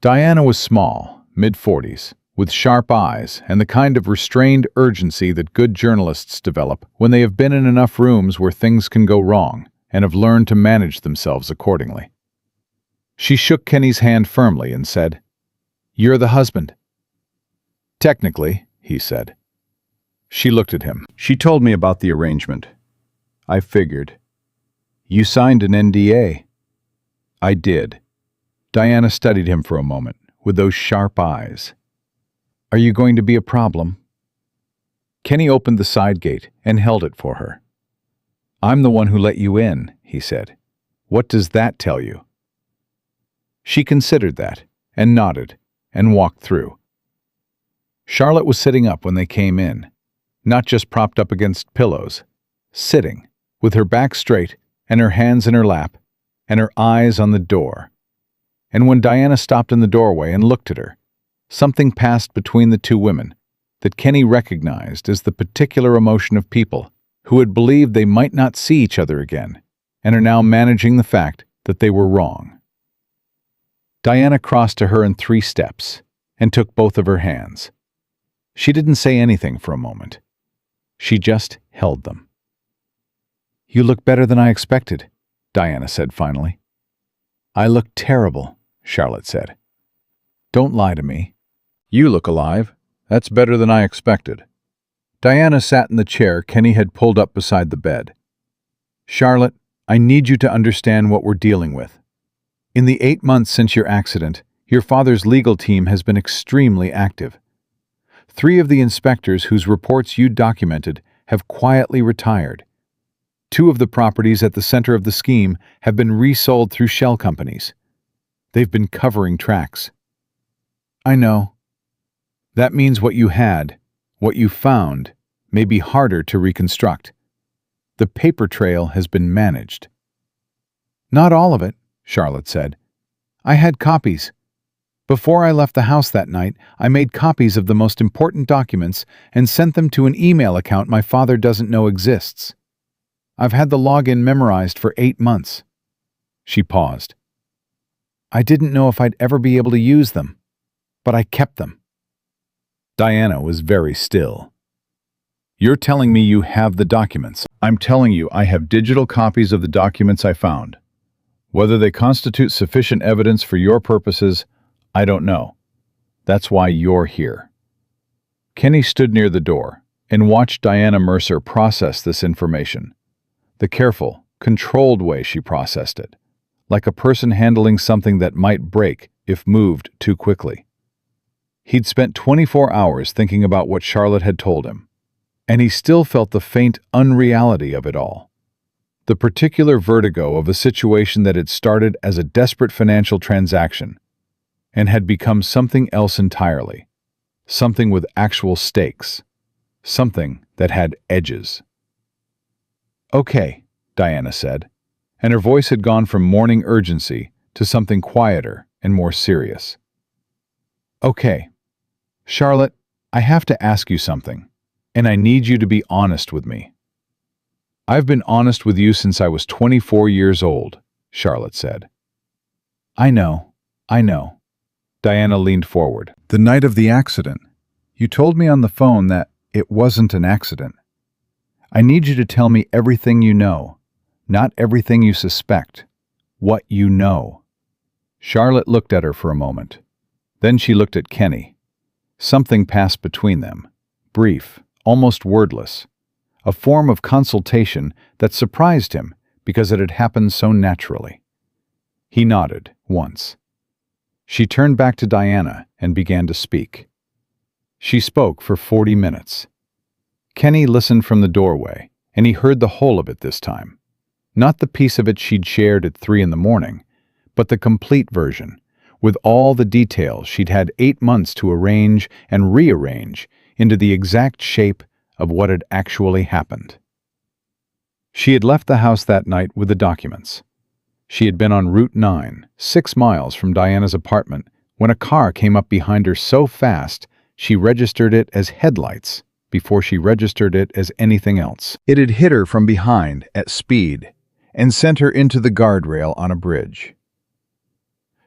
Diana was small, mid-40s, with sharp eyes and the kind of restrained urgency that good journalists develop when they have been in enough rooms where things can go wrong and have learned to manage themselves accordingly. She shook Kenny's hand firmly and said, "You're the husband." "Technically," he said. She looked at him. "She told me about the arrangement. I figured. You signed an NDA." "I did." Diana studied him for a moment, with those sharp eyes. "Are you going to be a problem?" Kenny opened the side gate and held it for her. "I'm the one who let you in," he said. "What does that tell you?" She considered that, and nodded, and walked through. Charlotte was sitting up when they came in, not just propped up against pillows, sitting, with her back straight and her hands in her lap, and her eyes on the door. And when Diana stopped in the doorway and looked at her, something passed between the two women that Kenny recognized as the particular emotion of people who had believed they might not see each other again and are now managing the fact that they were wrong. Diana crossed to her in 3 steps and took both of her hands. She didn't say anything for a moment. She just held them. "You look better than I expected," Diana said finally. "I look terrible," Charlotte said. "Don't lie to me." "You look alive. That's better than I expected." Diana sat in the chair Kenny had pulled up beside the bed. "Charlotte, I need you to understand what we're dealing with. In the 8 months since your accident, your father's legal team has been extremely active. 3 of the inspectors whose reports you documented have quietly retired. 2 of the properties at the center of the scheme have been resold through shell companies. They've been covering tracks." "I know. That means what you had, what you found, may be harder to reconstruct. The paper trail has been managed." "Not all of it," Charlotte said. "I had copies. Before I left the house that night, I made copies of the most important documents and sent them to an email account my father doesn't know exists. I've had the login memorized for 8 months." She paused. "I didn't know if I'd ever be able to use them, but I kept them." Diana was very still. "You're telling me you have the documents. I'm telling you I have digital copies of the documents I found. Whether they constitute sufficient evidence for your purposes, I don't know. That's why you're here." Kenny stood near the door and watched Diana Mercer process this information. The careful, controlled way she processed it, like a person handling something that might break if moved too quickly. He'd spent 24 hours thinking about what Charlotte had told him, and he still felt the faint unreality of it all. The particular vertigo of a situation that had started as a desperate financial transaction and had become something else entirely, something with actual stakes, something that had edges. "Okay," Diana said, and her voice had gone from morning urgency to something quieter and more serious. "Okay. Charlotte, I have to ask you something. And I need you to be honest with me. I've been honest with you since I was 24 years old, Charlotte said. I know. Diana leaned forward. The night of the accident, you told me on the phone that it wasn't an accident. I need you to tell me everything you know, not everything you suspect. What you know. Charlotte looked at her for a moment. Then she looked at Kenny. Something passed between them, brief, almost wordless, a form of consultation that surprised him because it had happened so naturally. He nodded, once. She turned back to Diana and began to speak. She spoke for 40 minutes. Kenny listened from the doorway, and he heard the whole of it this time. Not the piece of it she'd shared at 3 a.m, but the complete version, with all the details she'd had 8 months to arrange and rearrange into the exact shape of what had actually happened. She had left the house that night with the documents. She had been on Route 9, 6 miles from Diana's apartment, when a car came up behind her so fast she registered it as headlights before she registered it as anything else. It had hit her from behind at speed and sent her into the guardrail on a bridge.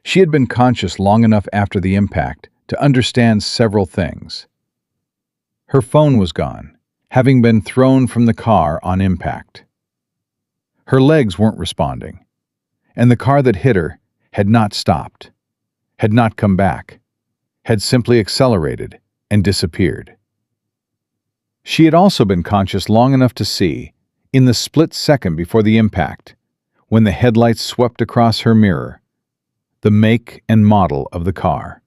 She had been conscious long enough after the impact to understand several things. Her phone was gone, having been thrown from the car on impact. Her legs weren't responding, and the car that hit her had not stopped, had not come back, had simply accelerated and disappeared. She had also been conscious long enough to see, in the split second before the impact, when the headlights swept across her mirror, the make and model of the car,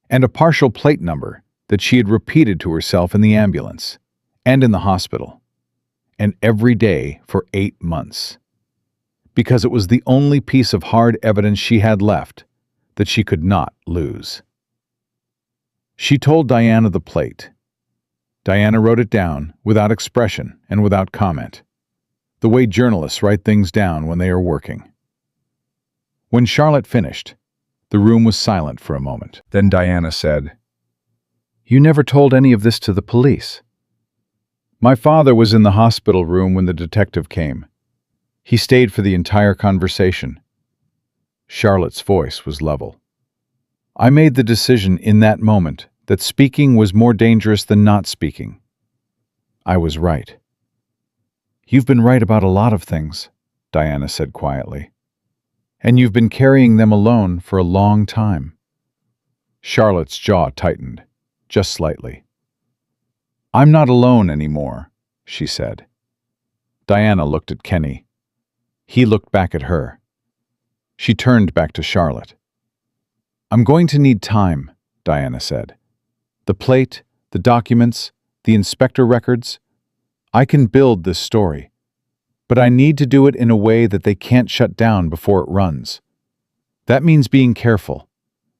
and a partial plate number that she had repeated to herself in the ambulance, and in the hospital, and every day for 8 months, because it was the only piece of hard evidence she had left that she could not lose. She told Diana the plate. Diana wrote it down, without expression and without comment, the way journalists write things down when they are working. When Charlotte finished, the room was silent for a moment. Then Diana said, "You never told any of this to the police." "My father was in the hospital room when the detective came. He stayed for the entire conversation." Charlotte's voice was level. "I made the decision in that moment that speaking was more dangerous than not speaking. I was right." "You've been right about a lot of things," Diana said quietly. "And you've been carrying them alone for a long time." Charlotte's jaw tightened, just slightly. "I'm not alone anymore," she said. Diana looked at Kenny. He looked back at her. She turned back to Charlotte. "I'm going to need time," Diana said. "The plate, the documents, the inspector records. I can build this story, but I need to do it in a way that they can't shut down before it runs. That means being careful.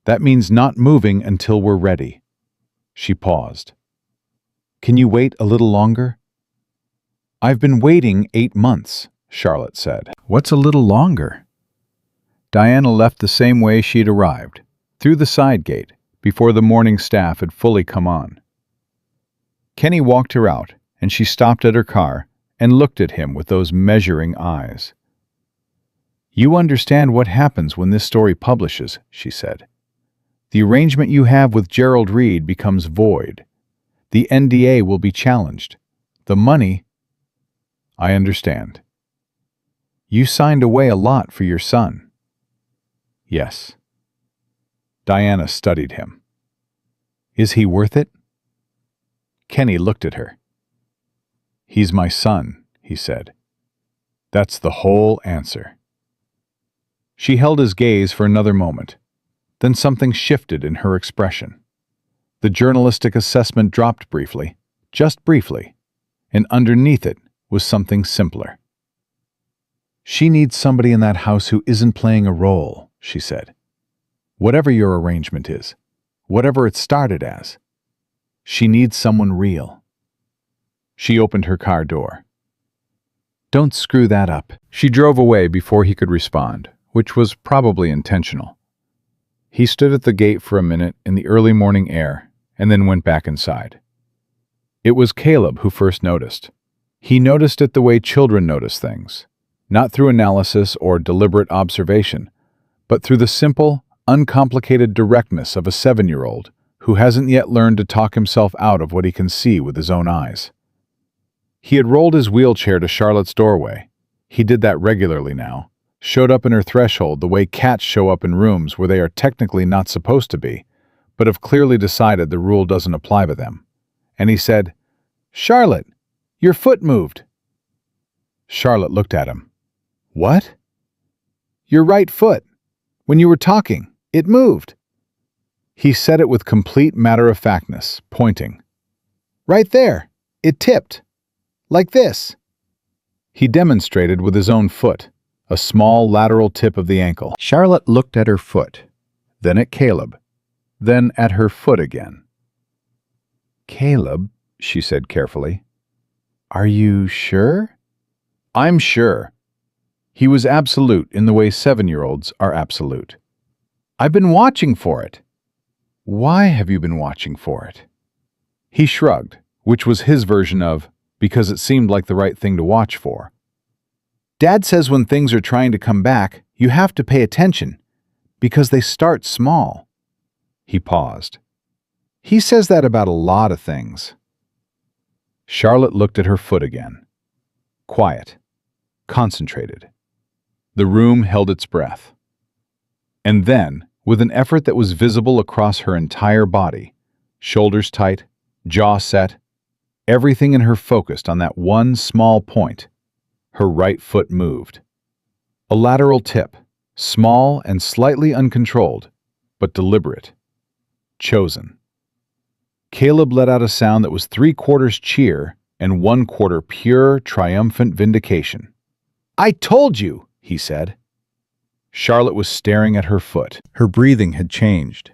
That means not moving until we're ready." She paused. "Can you wait a little longer?" "I've been waiting 8 months," Charlotte said. "What's a little longer?" Diana left the same way she'd arrived, through the side gate, before the morning staff had fully come on. Kenny walked her out, and she stopped at her car and looked at him with those measuring eyes. "You understand what happens when this story publishes," she said. "The arrangement you have with Gerald Reed becomes void. The NDA will be challenged. The money—" "I understand. You signed away a lot for your son." "Yes." Diana studied him. "Is he worth it?" Kenny looked at her. "He's my son," he said. "That's the whole answer." She held his gaze for another moment. Then something shifted in her expression. The journalistic assessment dropped briefly, just briefly, and underneath it was something simpler. "She needs somebody in that house who isn't playing a role," she said. "Whatever your arrangement is, whatever it started as, she needs someone real." She opened her car door. "Don't screw that up." She drove away before he could respond, which was probably intentional. He stood at the gate for a minute in the early morning air and then went back inside. It was Caleb who first noticed. He noticed it the way children notice things, not through analysis or deliberate observation, but through the simple, uncomplicated directness of a 7-year-old who hasn't yet learned to talk himself out of what he can see with his own eyes. He had rolled his wheelchair to Charlotte's doorway. He did that regularly now, showed up in her threshold the way cats show up in rooms where they are technically not supposed to be, but have clearly decided the rule doesn't apply to them. And he said, "Charlotte, your foot moved." Charlotte looked at him. "What?" "Your right foot. When you were talking, it moved." He said it with complete matter-of-factness, pointing. "Right there. It tipped. Like this." He demonstrated with his own foot, a small lateral tip of the ankle. Charlotte looked at her foot, then at Caleb, then at her foot again. "Caleb," she said carefully, "are you sure?" "I'm sure." He was absolute in the way 7-year-olds are absolute. "I've been watching for it." "Why have you been watching for it?" He shrugged, which was his version of, because it seemed like the right thing to watch for. "Dad says when things are trying to come back, you have to pay attention, because they start small." He paused. "He says that about a lot of things." Charlotte looked at her foot again. Quiet. Concentrated. The room held its breath. And then, with an effort that was visible across her entire body, shoulders tight, jaw set, everything in her focused on that one small point, her right foot moved. A lateral tip, small and slightly uncontrolled, but deliberate. Chosen. Caleb let out a sound that was 3/4 cheer and 1/4 pure, triumphant vindication. "I told you," he said. Charlotte was staring at her foot. Her breathing had changed.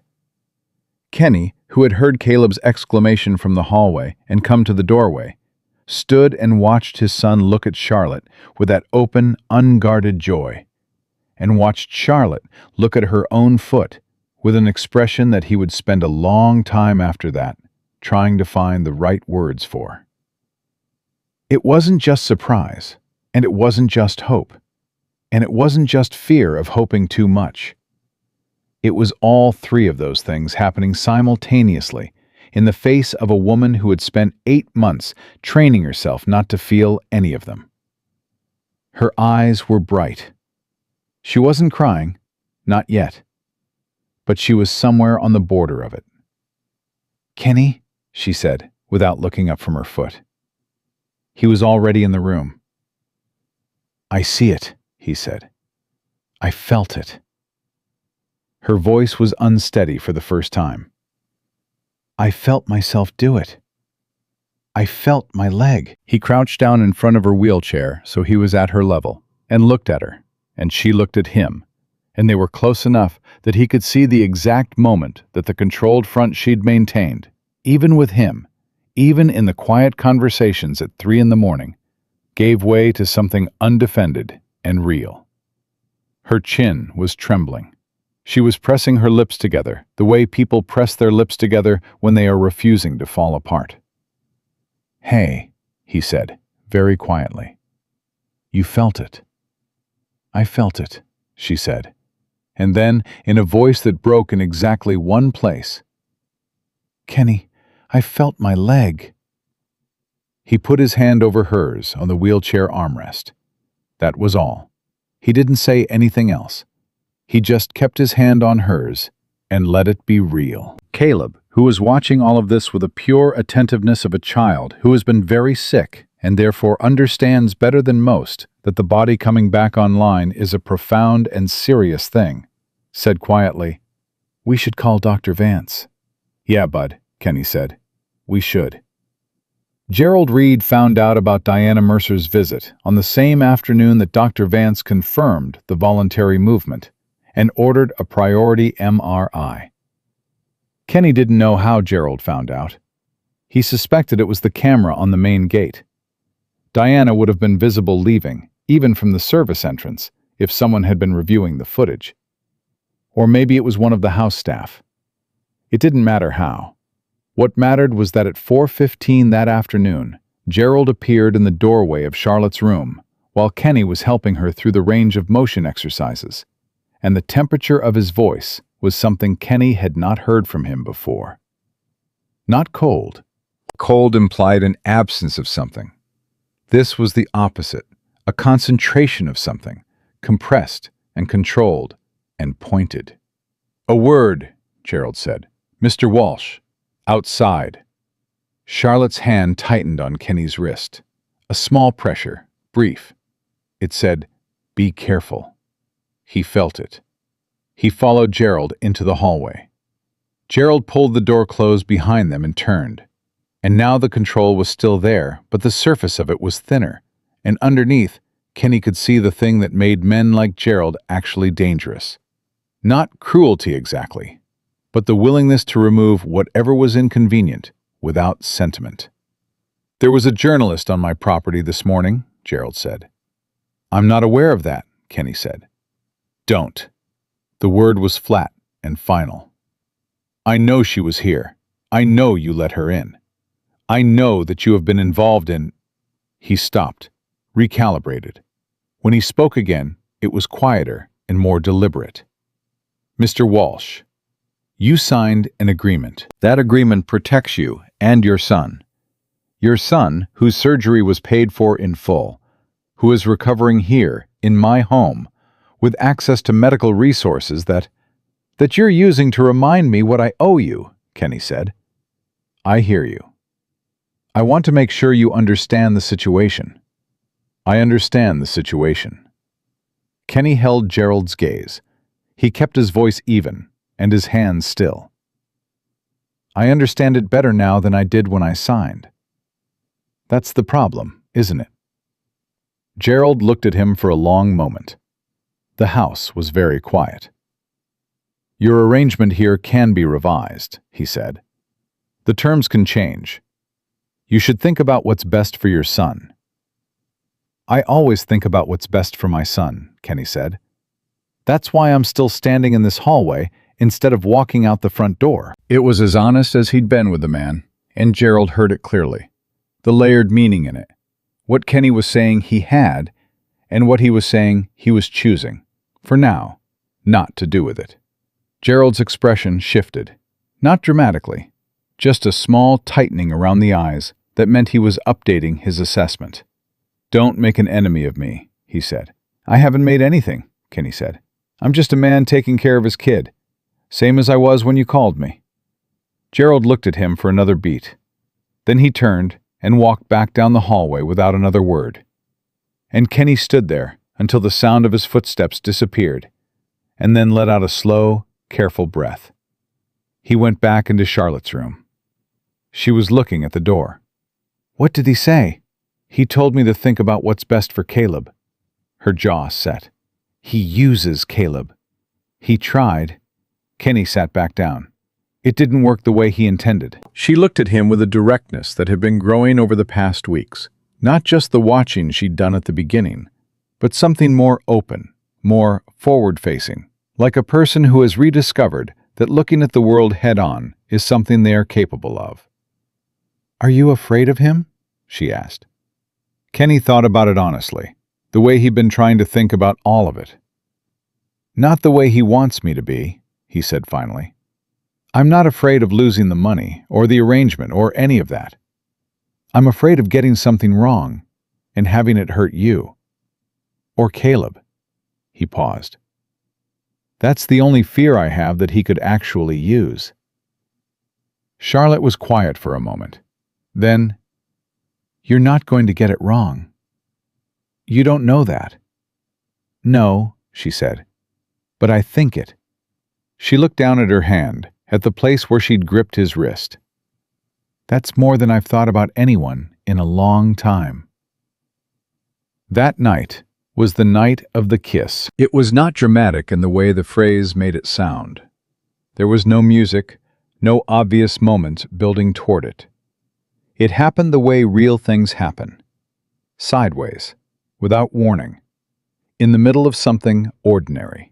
Kenny, who had heard Caleb's exclamation from the hallway and come to the doorway, stood and watched his son look at Charlotte with that open, unguarded joy, and watched Charlotte look at her own foot with an expression that he would spend a long time after that trying to find the right words for. It wasn't just surprise, and it wasn't just hope, and it wasn't just fear of hoping too much. It was all three of those things happening simultaneously in the face of a woman who had spent 8 months training herself not to feel any of them. Her eyes were bright. She wasn't crying, not yet, but she was somewhere on the border of it. "Kenny," she said, without looking up from her foot. He was already in the room. "I see it," he said. "I felt it." Her voice was unsteady for the first time. "I felt myself do it. I felt my leg." He crouched down in front of her wheelchair so he was at her level, and looked at her, and she looked at him, and they were close enough that he could see the exact moment that the controlled front she'd maintained, even with him, even in the quiet conversations at 3 a.m, gave way to something undefended and real. Her chin was trembling. She was pressing her lips together, the way people press their lips together when they are refusing to fall apart. "Hey," he said, very quietly. "You felt it." "I felt it," she said, and then, in a voice that broke in exactly one place, "Kenny, I felt my leg." He put his hand over hers on the wheelchair armrest. That was all. He didn't say anything else. He just kept his hand on hers and let it be real. Caleb, who was watching all of this with the pure attentiveness of a child who has been very sick and therefore understands better than most that the body coming back online is a profound and serious thing, said quietly, "We should call Dr. Vance." "Yeah, bud," Kenny said. "We should." Gerald Reed found out about Diana Mercer's visit on the same afternoon that Dr. Vance confirmed the voluntary movement and ordered a priority MRI. Kenny didn't know how Gerald found out. He suspected it was the camera on the main gate. Diana would have been visible leaving, even from the service entrance, if someone had been reviewing the footage. Or maybe it was one of the house staff. It didn't matter how. What mattered was that at 4:15 that afternoon, Gerald appeared in the doorway of Charlotte's room, while Kenny was helping her through the range of motion exercises, and the temperature of his voice was something Kenny had not heard from him before. Not cold. Cold implied an absence of something. This was the opposite, a concentration of something, compressed and controlled and pointed. "A word," Gerald said. "Mr. Walsh, outside." Charlotte's hand tightened on Kenny's wrist. A small pressure, brief. It said, "Be careful." He felt it. He followed Gerald into the hallway. Gerald pulled the door closed behind them and turned. And now the control was still there, but the surface of it was thinner, and underneath, Kenny could see the thing that made men like Gerald actually dangerous. Not cruelty exactly, but the willingness to remove whatever was inconvenient without sentiment. "There was a journalist on my property this morning," Gerald said. "I'm not aware of that," Kenny said. "Don't." The word was flat and final. "I know she was here. I know you let her in. I know that you have been involved in—" He stopped, recalibrated. When he spoke again, it was quieter and more deliberate. "Mr. Walsh, you signed an agreement. That agreement protects you and your son. Your son, whose surgery was paid for in full, who is recovering here, in my home, with access to medical resources that you're using to remind me what I owe you," Kenny said. "I hear you. I want to make sure you understand the situation." "I understand the situation." Kenny held Gerald's gaze. He kept his voice even and his hands still. "I understand it better now than I did when I signed. That's the problem, isn't it?" Gerald looked at him for a long moment. The house was very quiet. "Your arrangement here can be revised," he said. "The terms can change. You should think about what's best for your son." "I always think about what's best for my son," Kenny said. "That's why I'm still standing in this hallway instead of walking out the front door." It was as honest as he'd been with the man, and Gerald heard it clearly. The layered meaning in it. What Kenny was saying he had, and what he was saying he was choosing, for now, not to do with it. Gerald's expression shifted. Not dramatically, just a small tightening around the eyes that meant he was updating his assessment. "Don't make an enemy of me," he said. "I haven't made anything," Kenny said. "I'm just a man taking care of his kid, same as I was when you called me." Gerald looked at him for another beat. Then he turned and walked back down the hallway without another word. And Kenny stood there until the sound of his footsteps disappeared, and then let out a slow, careful breath. He went back into Charlotte's room. She was looking at the door. "What did he say?" "He told me to think about what's best for Caleb." Her jaw set. "He uses Caleb." "He tried." Kenny sat back down. "It didn't work the way he intended." She looked at him with a directness that had been growing over the past weeks. Not just the watching she'd done at the beginning, but something more open, more forward-facing, like a person who has rediscovered that looking at the world head-on is something they are capable of. "Are you afraid of him?" she asked. Kenny thought about it honestly, the way he'd been trying to think about all of it. "Not the way he wants me to be," he said finally. "I'm not afraid of losing the money, or the arrangement, or any of that. I'm afraid of getting something wrong, and having it hurt you. Or Caleb." He paused. "That's the only fear I have that he could actually use." Charlotte was quiet for a moment. Then, "You're not going to get it wrong. You don't know that." "No," she said, "but I think it." She looked down at her hand, at the place where she'd gripped his wrist. "That's more than I've thought about anyone in a long time." That night was the night of the kiss. It was not dramatic in the way the phrase made it sound. There was no music, no obvious moment building toward it. It happened the way real things happen. Sideways, without warning, in the middle of something ordinary.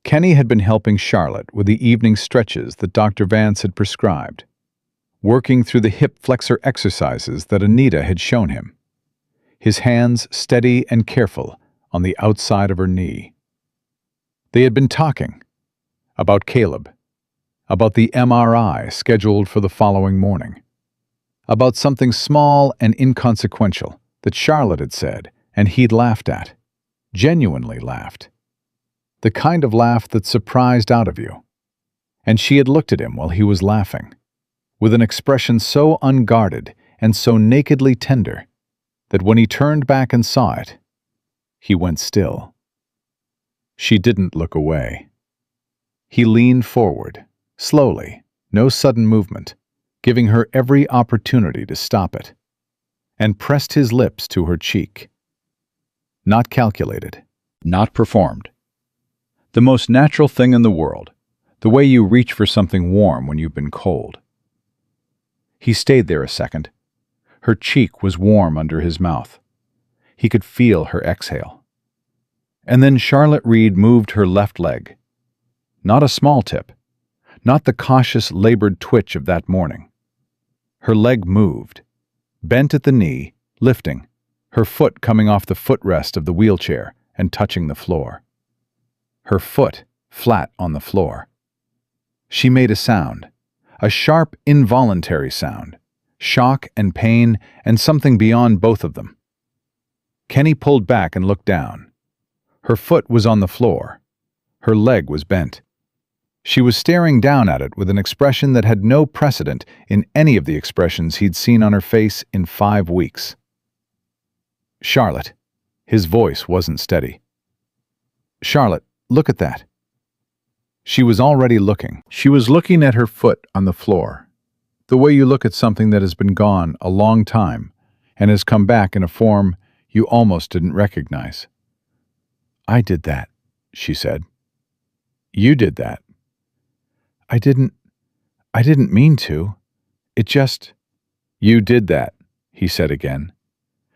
Kenny had been helping Charlotte with the evening stretches that Dr. Vance had prescribed. working through the hip flexor exercises that Anita had shown him, his hands steady and careful on the outside of her knee. They had been talking about Caleb, about the MRI scheduled for the following morning, about something small and inconsequential that Charlotte had said and he'd laughed at, genuinely laughed. The kind of laugh that surprised out of you. And she had looked at him while he was laughing, with an expression so unguarded and so nakedly tender that when he turned back and saw it, he went still. She didn't look away. He leaned forward, slowly, no sudden movement, giving her every opportunity to stop it, and pressed his lips to her cheek. Not calculated, not performed. The most natural thing in the world, the way you reach for something warm when you've been cold. He stayed there a second. Her cheek was warm under his mouth. He could feel her exhale. And then Charlotte Reed moved her left leg. Not a small tip, not the cautious, labored twitch of that morning. Her leg moved, bent at the knee, lifting, her foot coming off the footrest of the wheelchair and touching the floor. Her foot flat on the floor. She made a sound, a sharp, involuntary sound, shock and pain and something beyond both of them. Kenny pulled back and looked down. Her foot was on the floor. Her leg was bent. She was staring down at it with an expression that had no precedent in any of the expressions he'd seen on her face in 5 weeks. Charlotte. His voice wasn't steady. Charlotte, look at that. She was already looking. She was looking at her foot on the floor, the way you look at something that has been gone a long time and has come back in a form you almost didn't recognize. I did that, she said. You did that. I didn't mean to. It just... You did that, he said again.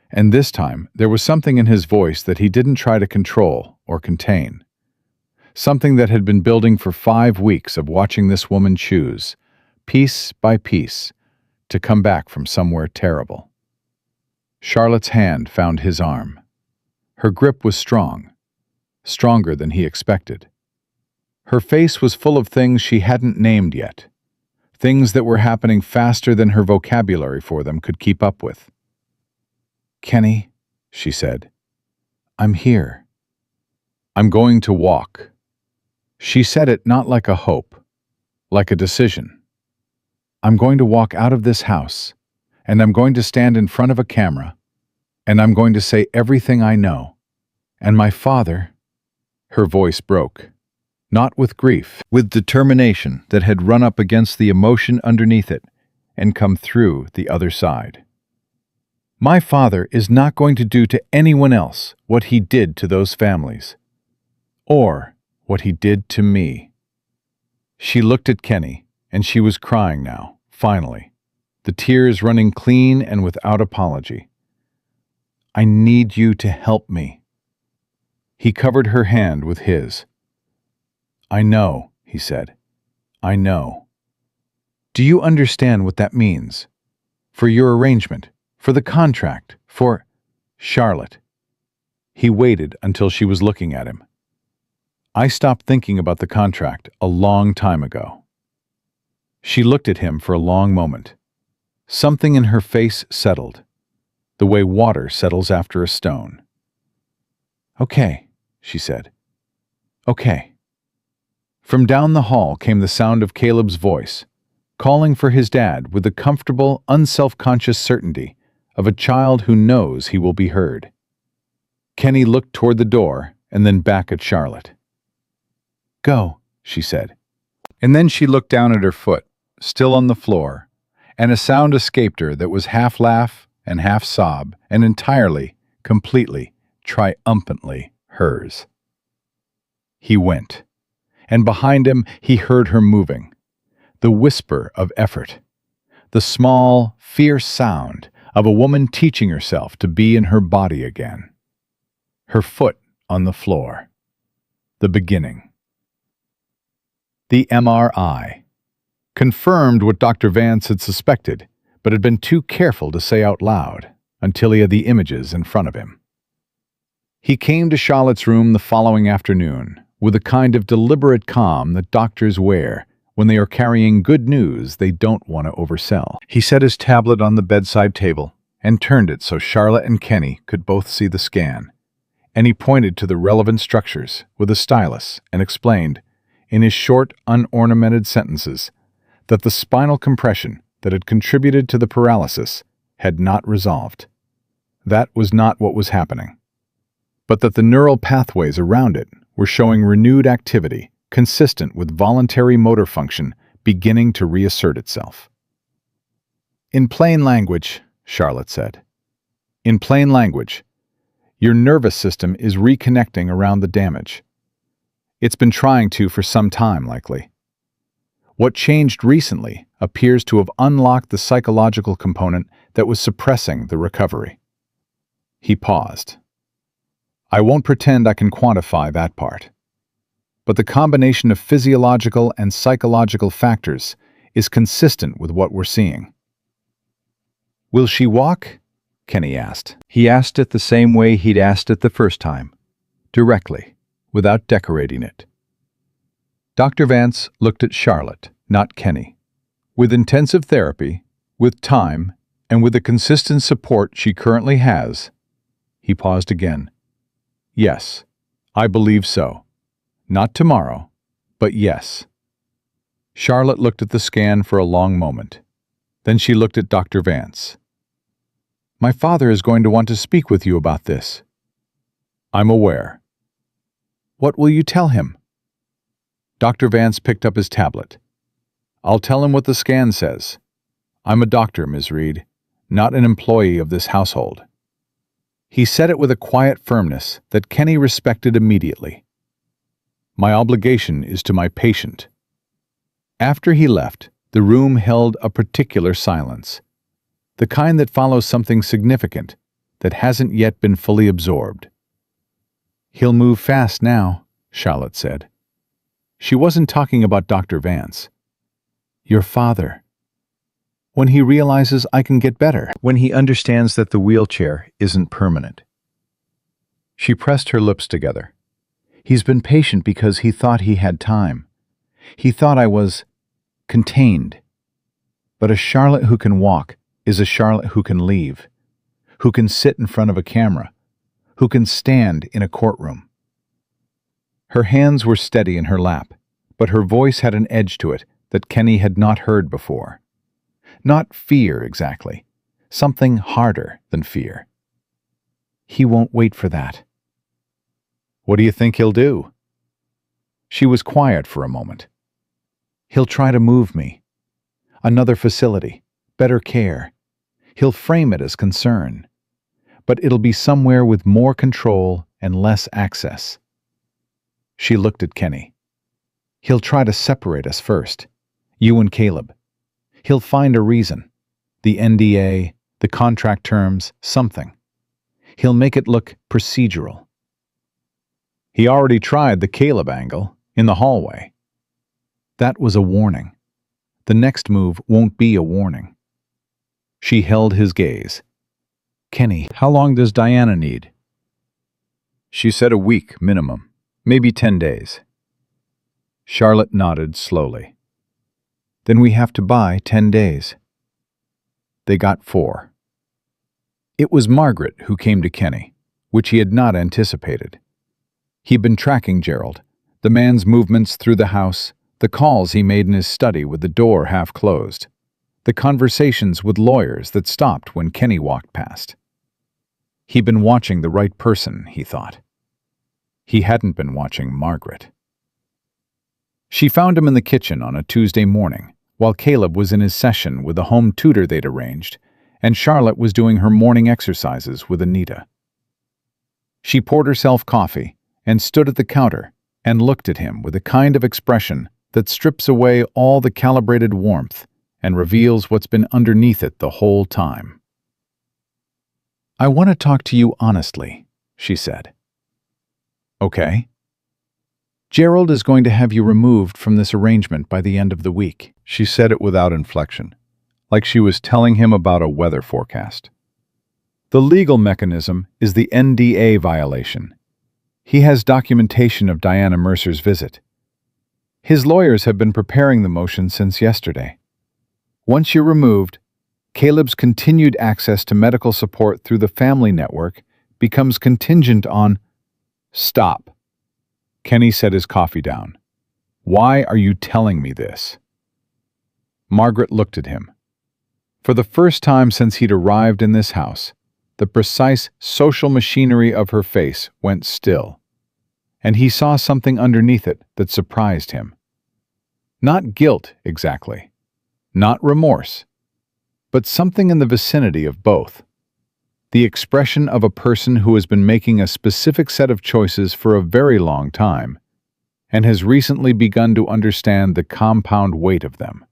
And this time there was something in his voice that he didn't try to control or contain. Something that had been building for 5 weeks of watching this woman choose, piece by piece, to come back from somewhere terrible. Charlotte's hand found his arm. Her grip was strong, stronger than he expected. Her face was full of things she hadn't named yet, things that were happening faster than her vocabulary for them could keep up with. Kenny, she said, I'm here. I'm going to walk. She said it not like a hope, like a decision. I'm going to walk out of this house, and I'm going to stand in front of a camera, and I'm going to say everything I know. And my father... Her voice broke. Not with grief, with determination that had run up against the emotion underneath it and come through the other side. My father is not going to do to anyone else what he did to those families, or what he did to me. She looked at Kenny, and she was crying now, finally, the tears running clean and without apology. I need you to help me. He covered her hand with his. I know, he said. I know. Do you understand what that means? For your arrangement, for the contract, for... Charlotte. He waited until she was looking at him. I stopped thinking about the contract a long time ago. She looked at him for a long moment. Something in her face settled, the way water settles after a stone. Okay, she said. Okay. From down the hall came the sound of Caleb's voice, calling for his dad with the comfortable, unself-conscious certainty of a child who knows he will be heard. Kenny looked toward the door and then back at Charlotte. Go, she said. And then she looked down at her foot, still on the floor, and a sound escaped her that was half laugh and half sob and entirely, completely, triumphantly hers. He went. And behind him he heard her moving, the whisper of effort, the small, fierce sound of a woman teaching herself to be in her body again. Her foot on the floor. The beginning. The MRI. confirmed what Dr. Vance had suspected, but had been too careful to say out loud until he had the images in front of him. He came to Charlotte's room the following afternoon with a kind of deliberate calm that doctors wear when they are carrying good news they don't want to oversell. He set his tablet on the bedside table and turned it so Charlotte and Kenny could both see the scan, and he pointed to the relevant structures with a stylus and explained, in his short, unornamented sentences, that the spinal compression that had contributed to the paralysis had not resolved. That was not what was happening, but that the neural pathways around it were showing renewed activity consistent with voluntary motor function beginning to reassert itself. In plain language, Charlotte said, in plain language, your nervous system is reconnecting around the damage. It's been trying to for some time, likely. What changed recently appears to have unlocked the psychological component that was suppressing the recovery. He paused. I won't pretend I can quantify that part, but the combination of physiological and psychological factors is consistent with what we're seeing. Will she walk? Kenny asked. He asked it the same way he'd asked it the first time, directly, without decorating it. Dr. Vance looked at Charlotte, not Kenny. With intensive therapy, with time, and with the consistent support she currently has, he paused again. Yes, I believe so. Not tomorrow, but yes. Charlotte looked at the scan for a long moment. Then she looked at Dr. Vance. My father is going to want to speak with you about this. I'm aware. What will you tell him? Dr. Vance picked up his tablet. I'll tell him what the scan says. I'm a doctor, Ms. Reed, not an employee of this household. He said it with a quiet firmness that Kenny respected immediately. My obligation is to my patient. After he left, the room held a particular silence, the kind that follows something significant that hasn't yet been fully absorbed. He'll move fast now, Charlotte said. She wasn't talking about Dr. Vance. Your father. When he realizes I can get better. When he understands that the wheelchair isn't permanent. She pressed her lips together. He's been patient because he thought he had time. He thought I was contained. But a Charlotte who can walk is a Charlotte who can leave, who can sit in front of a camera, who can stand in a courtroom. Her hands were steady in her lap, but her voice had an edge to it that Kenny had not heard before. Not fear exactly, something harder than fear. He won't wait for that. What do you think he'll do? She was quiet for a moment. He'll try to move me. Another facility, better care. He'll frame it as concern. But it'll be somewhere with more control and less access. She looked at Kenny. He'll try to separate us first, you and Caleb. He'll find a reason. The NDA, the contract terms, something. He'll make it look procedural. He already tried the Caleb angle in the hallway. That was a warning. The next move won't be a warning. She held his gaze. Kenny, how long does Diana need? She said a week minimum, maybe 10 days. Charlotte nodded slowly. Then we have to buy 10 days. They got 4. It was Margaret who came to Kenny, which he had not anticipated. He'd been tracking Gerald, the man's movements through the house, the calls he made in his study with the door half closed, the conversations with lawyers that stopped when Kenny walked past. He'd been watching the right person, he thought. He hadn't been watching Margaret. She found him in the kitchen on a Tuesday morning, while Caleb was in his session with the home tutor they'd arranged, and Charlotte was doing her morning exercises with Anita. She poured herself coffee and stood at the counter and looked at him with a kind of expression that strips away all the calibrated warmth and reveals what's been underneath it the whole time. I want to talk to you honestly, she said. Okay. Gerald is going to have you removed from this arrangement by the end of the week. She said it without inflection, like she was telling him about a weather forecast. The legal mechanism is the NDA violation. He has documentation of Diana Mercer's visit. His lawyers have been preparing the motion since yesterday. Once you're removed, Caleb's continued access to medical support through the family network becomes contingent on— Stop. Kenny set his coffee down. Why are you telling me this? Margaret looked at him. For the first time since he'd arrived in this house, the precise social machinery of her face went still, and he saw something underneath it that surprised him. Not guilt, exactly. Not remorse. But something in the vicinity of both. The expression of a person who has been making a specific set of choices for a very long time and has recently begun to understand the compound weight of them.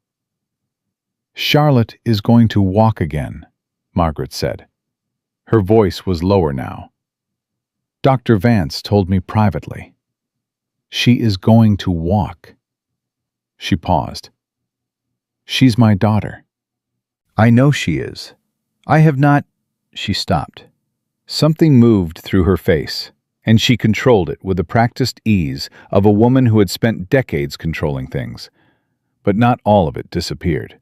Charlotte is going to walk again, Margaret said. Her voice was lower now. Dr. Vance told me privately. She is going to walk. She paused. She's my daughter. I know she is. I have not— She stopped. Something moved through her face, and she controlled it with the practiced ease of a woman who had spent decades controlling things. But not all of it disappeared.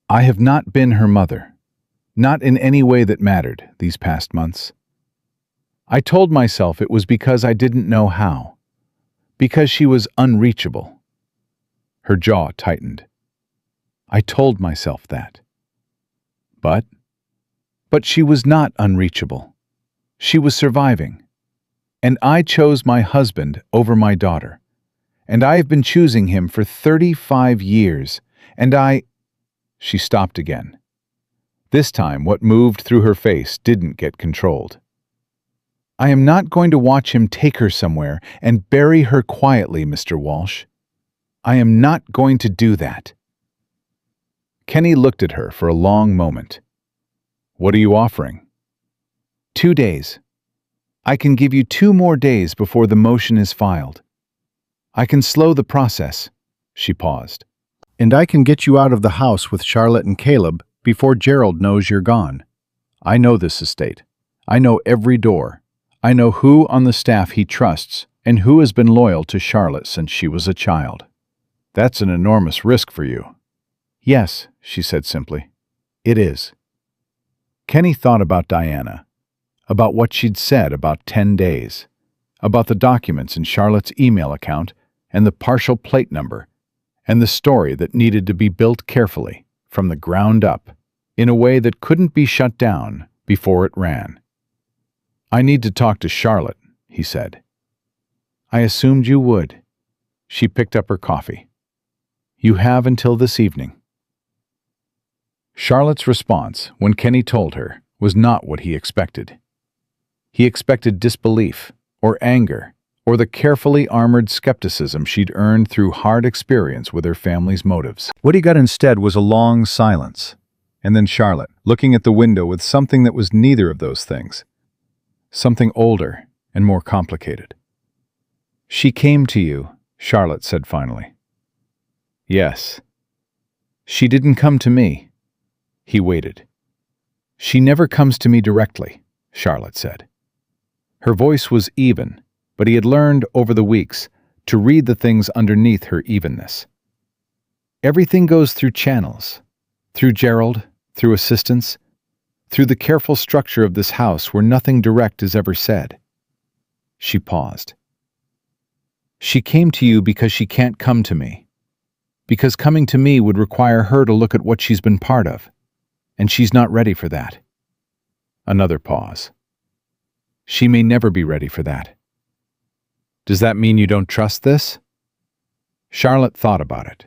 I have not been her mother, not in any way that mattered these past months. I told myself it was because I didn't know how, because she was unreachable. Her jaw tightened. I told myself that. But she was not unreachable. She was surviving. And I chose my husband over my daughter. And I have been choosing him for 35 years. And She stopped again. This time, what moved through her face didn't get controlled. I am not going to watch him take her somewhere and bury her quietly, Mr. Walsh. I am not going to do that. Kenny looked at her for a long moment. What are you offering? 2 days. I can give you 2 more days before the motion is filed. I can slow the process. She paused. And I can get you out of the house with Charlotte and Caleb before Gerald knows you're gone. I know this estate. I know every door. I know who on the staff he trusts and who has been loyal to Charlotte since she was a child. That's an enormous risk for you. Yes, she said simply. It is. Kenny thought about Diana, about what she'd said about 10 days, about the documents in Charlotte's email account and the partial plate number, and the story that needed to be built carefully, from the ground up, in a way that couldn't be shut down before it ran. I need to talk to Charlotte, he said. I assumed you would. She picked up her coffee. You have until this evening. Charlotte's response, when Kenny told her, was not what he expected. He expected disbelief, or anger, or the carefully armored skepticism she'd earned through hard experience with her family's motives. What he got instead was a long silence, and then Charlotte, looking at the window with something that was neither of those things. Something older and more complicated. She came to you, Charlotte said finally. Yes. She didn't come to me. He waited. She never comes to me directly, Charlotte said. Her voice was even, but he had learned over the weeks to read the things underneath her evenness. Everything goes through channels, through Gerald, through assistants, through the careful structure of this house where nothing direct is ever said. She paused. She came to you because she can't come to me, because coming to me would require her to look at what she's been part of. And she's not ready for that. Another pause. She may never be ready for that. Does that mean you don't trust this? Charlotte thought about it.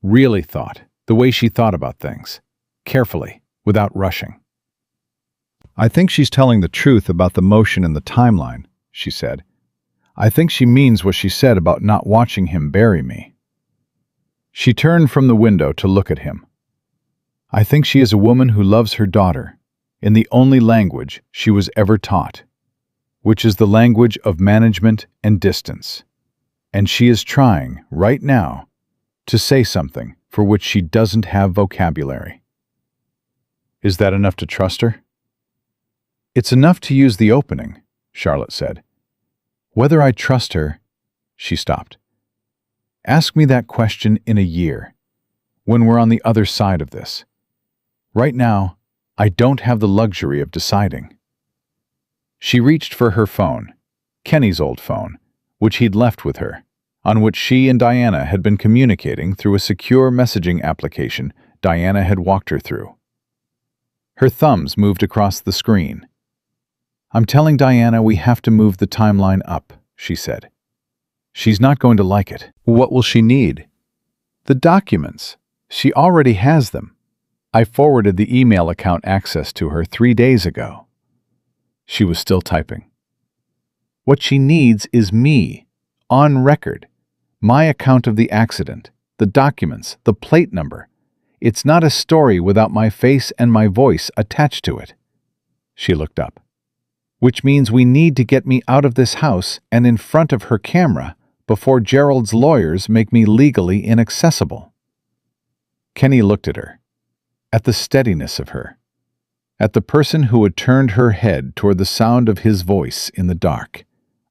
Really thought, the way she thought about things. Carefully, without rushing. I think she's telling the truth about the motion and the timeline, she said. I think she means what she said about not watching him bury me. She turned from the window to look at him. I think she is a woman who loves her daughter in the only language she was ever taught, which is the language of management and distance. And she is trying, right now, to say something for which she doesn't have vocabulary. Is that enough to trust her? It's enough to use the opening, Charlotte said. Whether I trust her, she stopped. Ask me that question in a year, when we're on the other side of this. Right now, I don't have the luxury of deciding. She reached for her phone, Kenny's old phone, which he'd left with her, on which she and Diana had been communicating through a secure messaging application Diana had walked her through. Her thumbs moved across the screen. I'm telling Diana we have to move the timeline up, she said. She's not going to like it. What will she need? The documents. She already has them. I forwarded the email account access to her 3 days ago. She was still typing. What she needs is me, on record. My account of the accident, the documents, the plate number. It's not a story without my face and my voice attached to it. She looked up. Which means we need to get me out of this house and in front of her camera before Gerald's lawyers make me legally inaccessible. Kenny looked at her, at the steadiness of her, at the person who had turned her head toward the sound of his voice in the dark,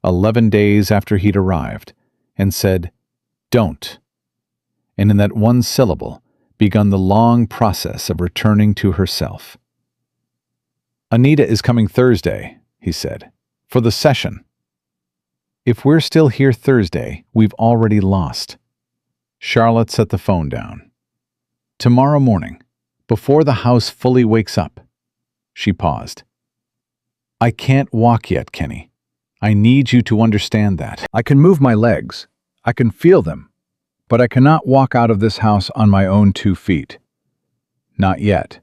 11 days after he'd arrived, and said, "Don't." And in that one syllable begun the long process of returning to herself. Anita is coming Thursday, he said, for the session. If we're still here Thursday, we've already lost. Charlotte set the phone down. Tomorrow morning, before the house fully wakes up. She paused. I can't walk yet, Kenny. I need you to understand that. I can move my legs. I can feel them. But I cannot walk out of this house on my own 2 feet. Not yet.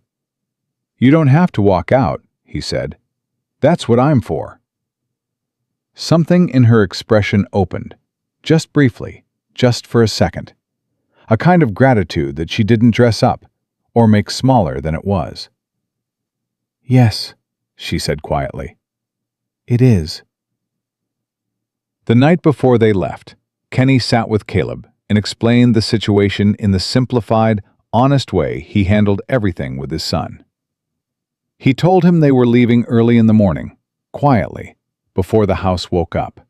You don't have to walk out, he said. That's what I'm for. Something in her expression opened, just briefly, just for a second. A kind of gratitude that she didn't dress up or make smaller than it was. Yes, she said quietly. It is. The night before they left, Kenny sat with Caleb and explained the situation in the simplified, honest way he handled everything with his son. He told him they were leaving early in the morning, quietly, before the house woke up.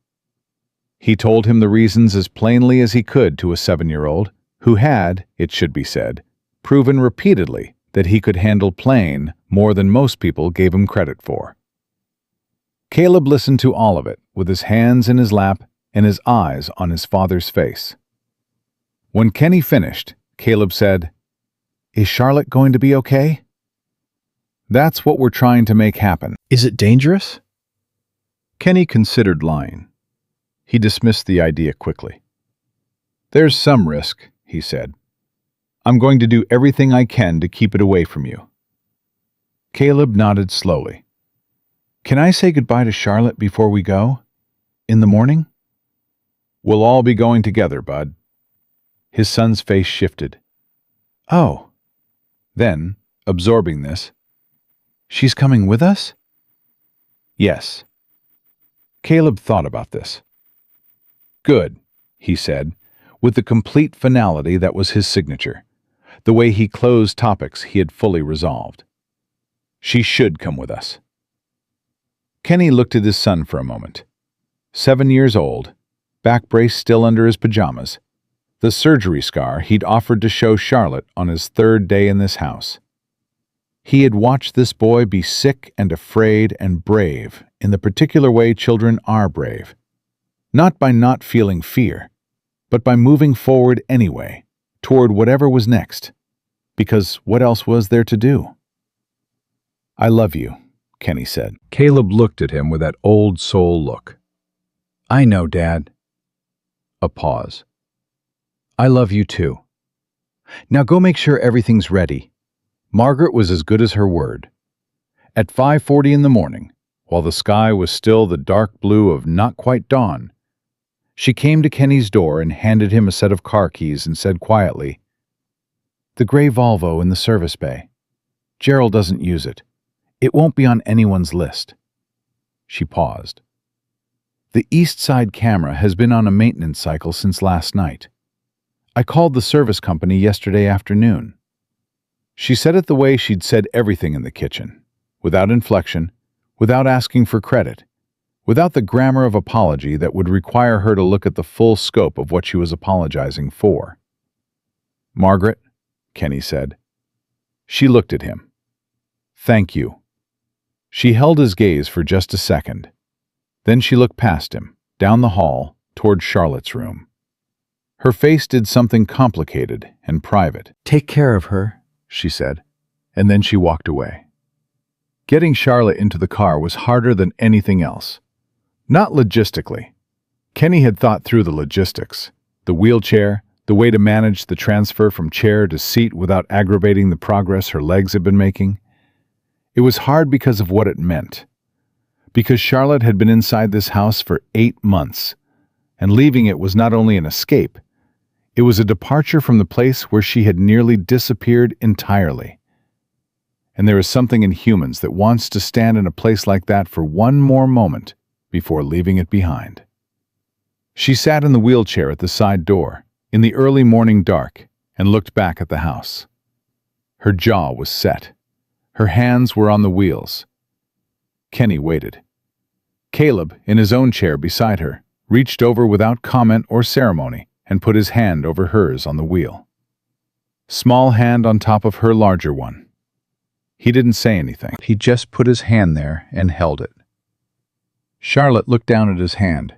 He told him the reasons as plainly as he could to a 7-year-old who had, it should be said, proven repeatedly that he could handle plain more than most people gave him credit for. Caleb listened to all of it with his hands in his lap and his eyes on his father's face. When Kenny finished, Caleb said, "Is Charlotte going to be okay?" "That's what we're trying to make happen." "Is it dangerous?" Kenny considered lying. He dismissed the idea quickly. "There's some risk," he said. "I'm going to do everything I can to keep it away from you." Caleb nodded slowly. "Can I say goodbye to Charlotte before we go? In the morning?" "We'll all be going together, Bud." His son's face shifted. "Oh." Then, absorbing this, "She's coming with us?" "Yes." Caleb thought about this. "Good," he said, with the complete finality that was his signature, the way he closed topics he had fully resolved. "She should come with us." Kenny looked at his son for a moment. 7 years old, back brace still under his pajamas, the surgery scar he'd offered to show Charlotte on his 3rd day in this house. He had watched this boy be sick and afraid and brave in the particular way children are brave, not by not feeling fear, but by moving forward anyway, toward whatever was next, because what else was there to do? "I love you," Kenny said. Caleb looked at him with that old soul look. "I know, Dad." A pause. "I love you too. Now go make sure everything's ready." Margaret was as good as her word. At 5:40 in the morning, while the sky was still the dark blue of not quite dawn, she came to Kenny's door and handed him a set of car keys and said quietly, "The gray Volvo in the service bay. Gerald doesn't use it. It won't be on anyone's list." She paused. The east side camera has been on a maintenance cycle since last night. I called the service company yesterday afternoon. She said it the way she'd said everything in the kitchen, without inflection, without asking for credit, without the grammar of apology that would require her to look at the full scope of what she was apologizing for. "Margaret," Kenny said. She looked at him. "Thank you." She held his gaze for just a second. Then she looked past him, down the hall, toward Charlotte's room. Her face did something complicated and private. "Take care of her," she said, and then she walked away. Getting Charlotte into the car was harder than anything else. Not logistically. Kenny had thought through the logistics, the wheelchair, the way to manage the transfer from chair to seat without aggravating the progress her legs had been making. It was hard because of what it meant. Because Charlotte had been inside this house for 8 months, and leaving it was not only an escape, it was a departure from the place where she had nearly disappeared entirely. And there is something in humans that wants to stand in a place like that for one more moment before leaving it behind. She sat in the wheelchair at the side door, in the early morning dark, and looked back at the house. Her jaw was set. Her hands were on the wheels. Kenny waited. Caleb, in his own chair beside her, reached over without comment or ceremony and put his hand over hers on the wheel. Small hand on top of her larger one. He didn't say anything. He just put his hand there and held it. Charlotte looked down at his hand.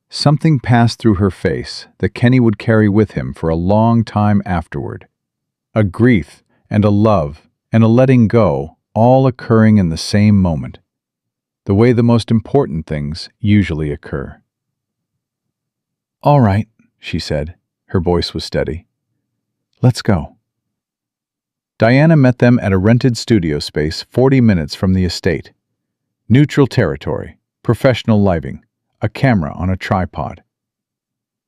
Something passed through her face that Kenny would carry with him for a long time afterward. A grief and a love and a letting go, all occurring in the same moment, the way the most important things usually occur. "All right," she said. Her voice was steady. "Let's go." Diana met them at a rented studio space 40 minutes from the estate. Neutral territory, professional lighting, a camera on a tripod.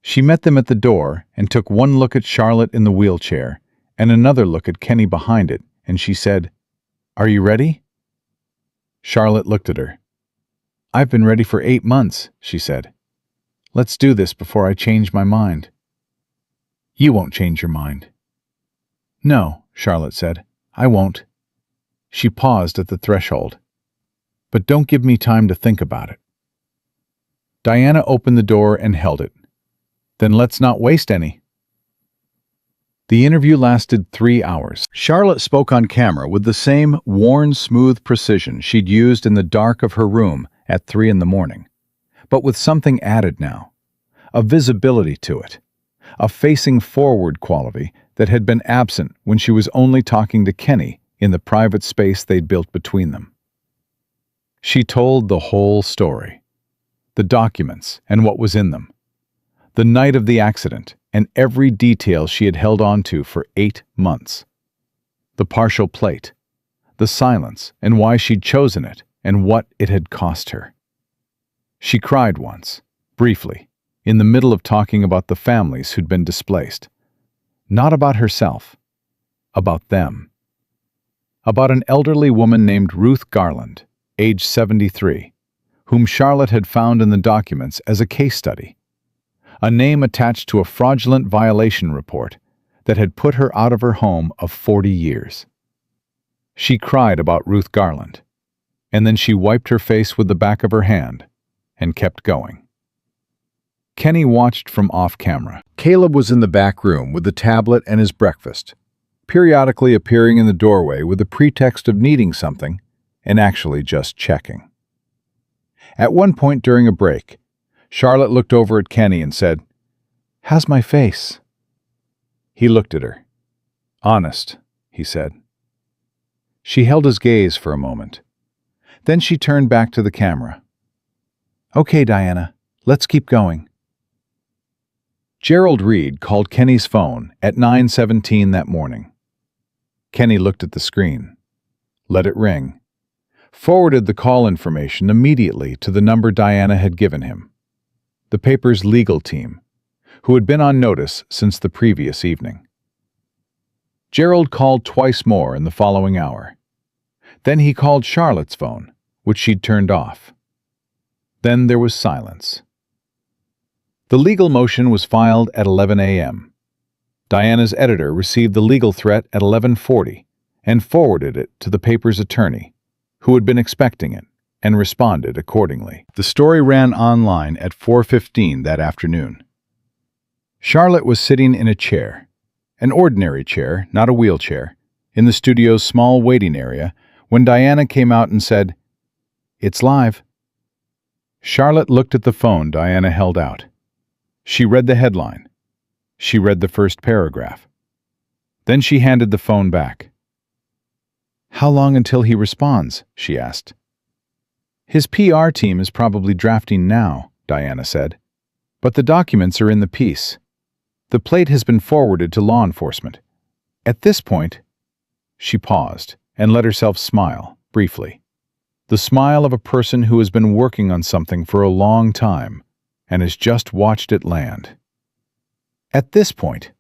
She met them at the door and took one look at Charlotte in the wheelchair and another look at Kenny behind it, and she said, "Are you ready?" Charlotte looked at her. "I've been ready for 8 months," she said. "Let's do this before I change my mind." "You won't change your mind." "No," Charlotte said, "I won't." She paused at the threshold. "But don't give me time to think about it." Diana opened the door and held it. "Then let's not waste any." The interview lasted 3 hours. Charlotte spoke on camera with the same worn, smooth precision she'd used in the dark of her room at 3 in the morning, but with something added now, a visibility to it, a facing forward quality that had been absent when she was only talking to Kenny in the private space they'd built between them. She told the whole story, the documents and what was in them, the night of the accident and every detail she had held on to for 8 months, the partial plate, the silence and why she'd chosen it and what it had cost her. She cried once, briefly, in the middle of talking about the families who'd been displaced. Not about herself, about them. About an elderly woman named Ruth Garland, age 73, whom Charlotte had found in the documents as a case study, a name attached to a fraudulent violation report that had put her out of her home of 40 years. She cried about Ruth Garland, and then she wiped her face with the back of her hand and kept going. Kenny watched from off-camera. Caleb was in the back room with the tablet and his breakfast, periodically appearing in the doorway with the pretext of needing something and actually just checking. At one point during a break, Charlotte looked over at Kenny and said, "How's my face?" He looked at her. "Honest," he said. She held his gaze for a moment. Then she turned back to the camera. "Okay, Diana, let's keep going." Gerald Reed called Kenny's phone at 9:17 that morning. Kenny looked at the screen, let it ring, forwarded the call information immediately to the number Diana had given him, the paper's legal team, who had been on notice since the previous evening. Gerald called twice more in the following hour. Then he called Charlotte's phone, which she'd turned off. Then there was silence. The legal motion was filed at 11 a.m. Diana's editor received the legal threat at 11:40 and forwarded it to the paper's attorney, who had been expecting it, and responded accordingly. The story ran online at 4:15 that afternoon. Charlotte was sitting in a chair, an ordinary chair, not a wheelchair, in the studio's small waiting area when Diana came out and said, "It's live." Charlotte looked at the phone Diana held out. She read the headline. She read the first paragraph. Then she handed the phone back. "How long until he responds?" she asked. "His PR team is probably drafting now," Diana said. "But the documents are in the piece. The plate has been forwarded to law enforcement. At this point—" She paused and let herself smile, briefly. The smile of a person who has been working on something for a long time and has just watched it land. At this point,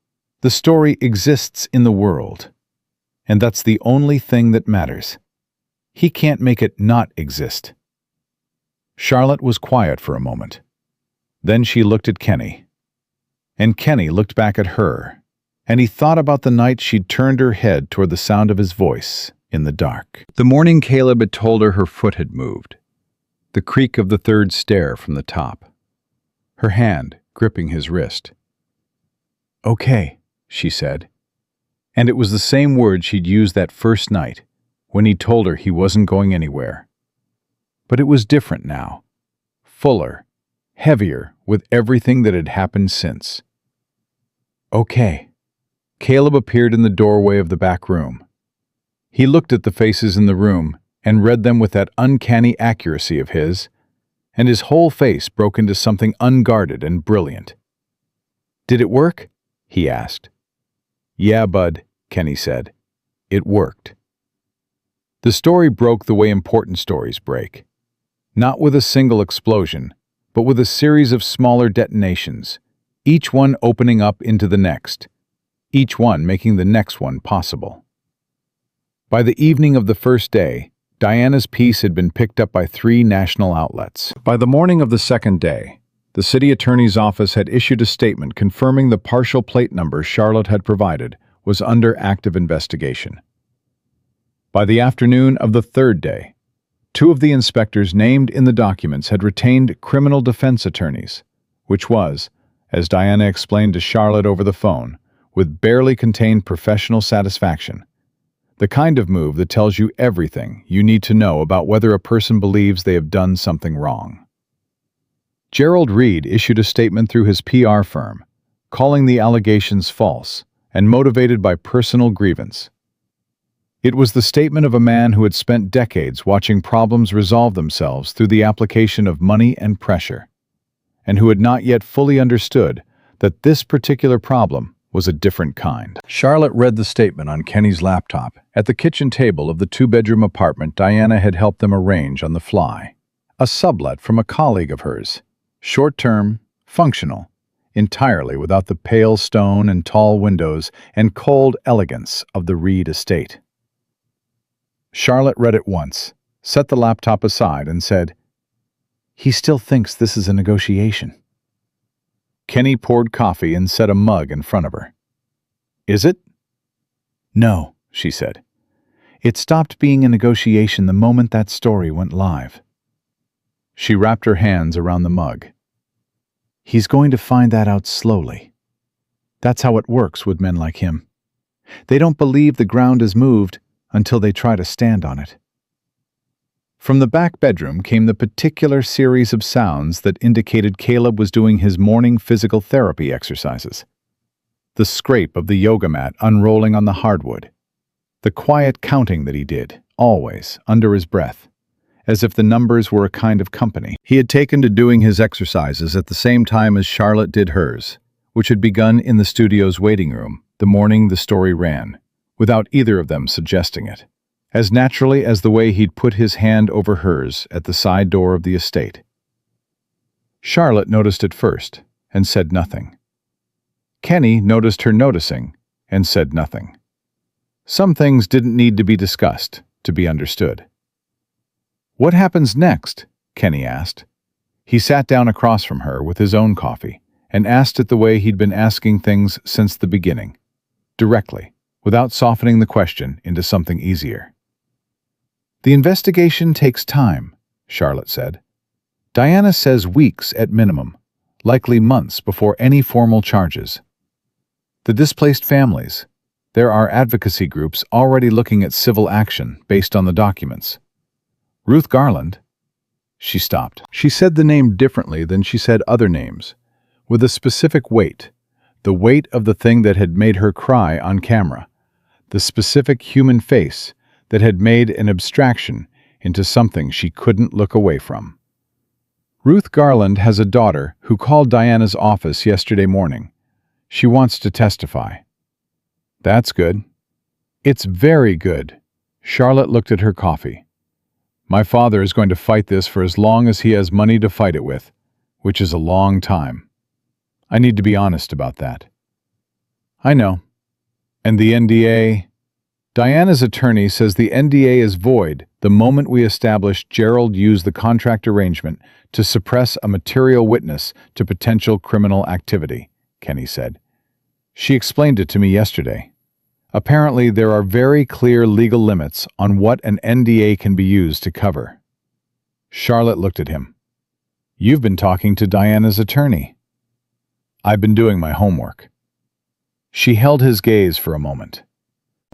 the story exists in the world, and that's the only thing that matters. He can't make it not exist. Charlotte was quiet for a moment. Then she looked at Kenny. And Kenny looked back at her, and he thought about the night she'd turned her head toward the sound of his voice in the dark. The morning Caleb had told her foot had moved. The creak of the third stair from the top. Her hand gripping his wrist. "Okay," she said. And it was the same word she'd used that first night, when he told her he wasn't going anywhere. But it was different now. Fuller, heavier with everything that had happened since. "Okay." Caleb appeared in the doorway of the back room. He looked at the faces in the room and read them with that uncanny accuracy of his, and his whole face broke into something unguarded and brilliant. "Did it work?" he asked. "Yeah, bud," Kenny said. "It worked." The story broke the way important stories break. Not with a single explosion, but with a series of smaller detonations, each one opening up into the next, each one making the next one possible. By the evening of the first day, Diana's piece had been picked up by 3 national outlets. By the morning of the second day, the city attorney's office had issued a statement confirming the partial plate number Charlotte had provided was under active investigation. By the afternoon of the third day, 2 of the inspectors named in the documents had retained criminal defense attorneys, which was, as Diana explained to Charlotte over the phone, with barely contained professional satisfaction, the kind of move that tells you everything you need to know about whether a person believes they have done something wrong. Gerald Reed issued a statement through his PR firm, calling the allegations false and motivated by personal grievance. It was the statement of a man who had spent decades watching problems resolve themselves through the application of money and pressure, and who had not yet fully understood that this particular problem was a different kind. Charlotte read the statement on Kenny's laptop at the kitchen table of the 2-bedroom apartment Diana had helped them arrange on the fly. A sublet from a colleague of hers. Short-term, functional, entirely without the pale stone and tall windows and cold elegance of the Reed estate. Charlotte read it once, set the laptop aside, and said, "He still thinks this is a negotiation." Kenny poured coffee and set a mug in front of her. "Is it?" "No," she said. "It stopped being a negotiation the moment that story went live." She wrapped her hands around the mug. "He's going to find that out slowly. That's how it works with men like him. They don't believe the ground is moved until they try to stand on it." From the back bedroom came the particular series of sounds that indicated Caleb was doing his morning physical therapy exercises. The scrape of the yoga mat unrolling on the hardwood. The quiet counting that he did, always, under his breath, as if the numbers were a kind of company. He had taken to doing his exercises at the same time as Charlotte did hers, which had begun in the studio's waiting room the morning the story ran, without either of them suggesting it, as naturally as the way he'd put his hand over hers at the side door of the estate. Charlotte noticed it first, and said nothing. Kenny noticed her noticing, and said nothing. Some things didn't need to be discussed, to be understood. "What happens next?" Kenny asked. He sat down across from her with his own coffee, and asked it the way he'd been asking things since the beginning, directly, without softening the question into something easier. "The investigation takes time," Charlotte said. "Diana says weeks at minimum, likely months before any formal charges. The displaced families. There are advocacy groups already looking at civil action based on the documents. Ruth Garland." She stopped. She said the name differently than she said other names, with a specific weight, the weight of the thing that had made her cry on camera, the specific human face that had made an abstraction into something she couldn't look away from. "Ruth Garland has a daughter who called Diana's office yesterday morning. She wants to testify." "That's good." "It's very good." Charlotte looked at her coffee. "My father is going to fight this for as long as he has money to fight it with, which is a long time. I need to be honest about that." "I know. And the NDA?" "Diana's attorney says the NDA is void the moment we establish Gerald used the contract arrangement to suppress a material witness to potential criminal activity," Kenny said. "She explained it to me yesterday. Apparently, there are very clear legal limits on what an NDA can be used to cover." Charlotte looked at him. "You've been talking to Diana's attorney." "I've been doing my homework." She held his gaze for a moment.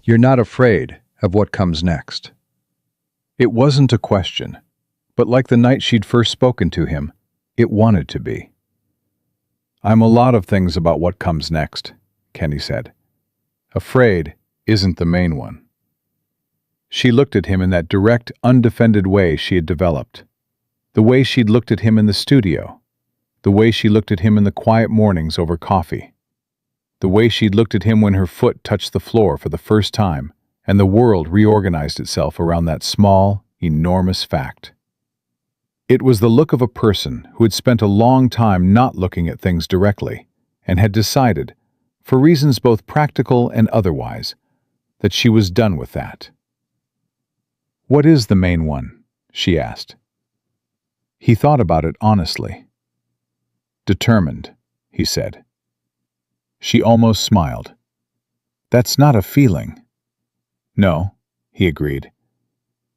"You're not afraid of what comes next?" It wasn't a question, but like the night she'd first spoken to him, it wanted to be. "I'm a lot of things about what comes next," Kenny said. "Afraid isn't the main one." She looked at him in that direct, undefended way she had developed. The way she'd looked at him in the studio. The way she looked at him in the quiet mornings over coffee. The way she'd looked at him when her foot touched the floor for the first time, and the world reorganized itself around that small, enormous fact. It was the look of a person who had spent a long time not looking at things directly, and had decided, for reasons both practical and otherwise, that she was done with that. "What is the main one?" she asked. He thought about it honestly. "Determined," he said. She almost smiled. "That's not a feeling." "No," he agreed.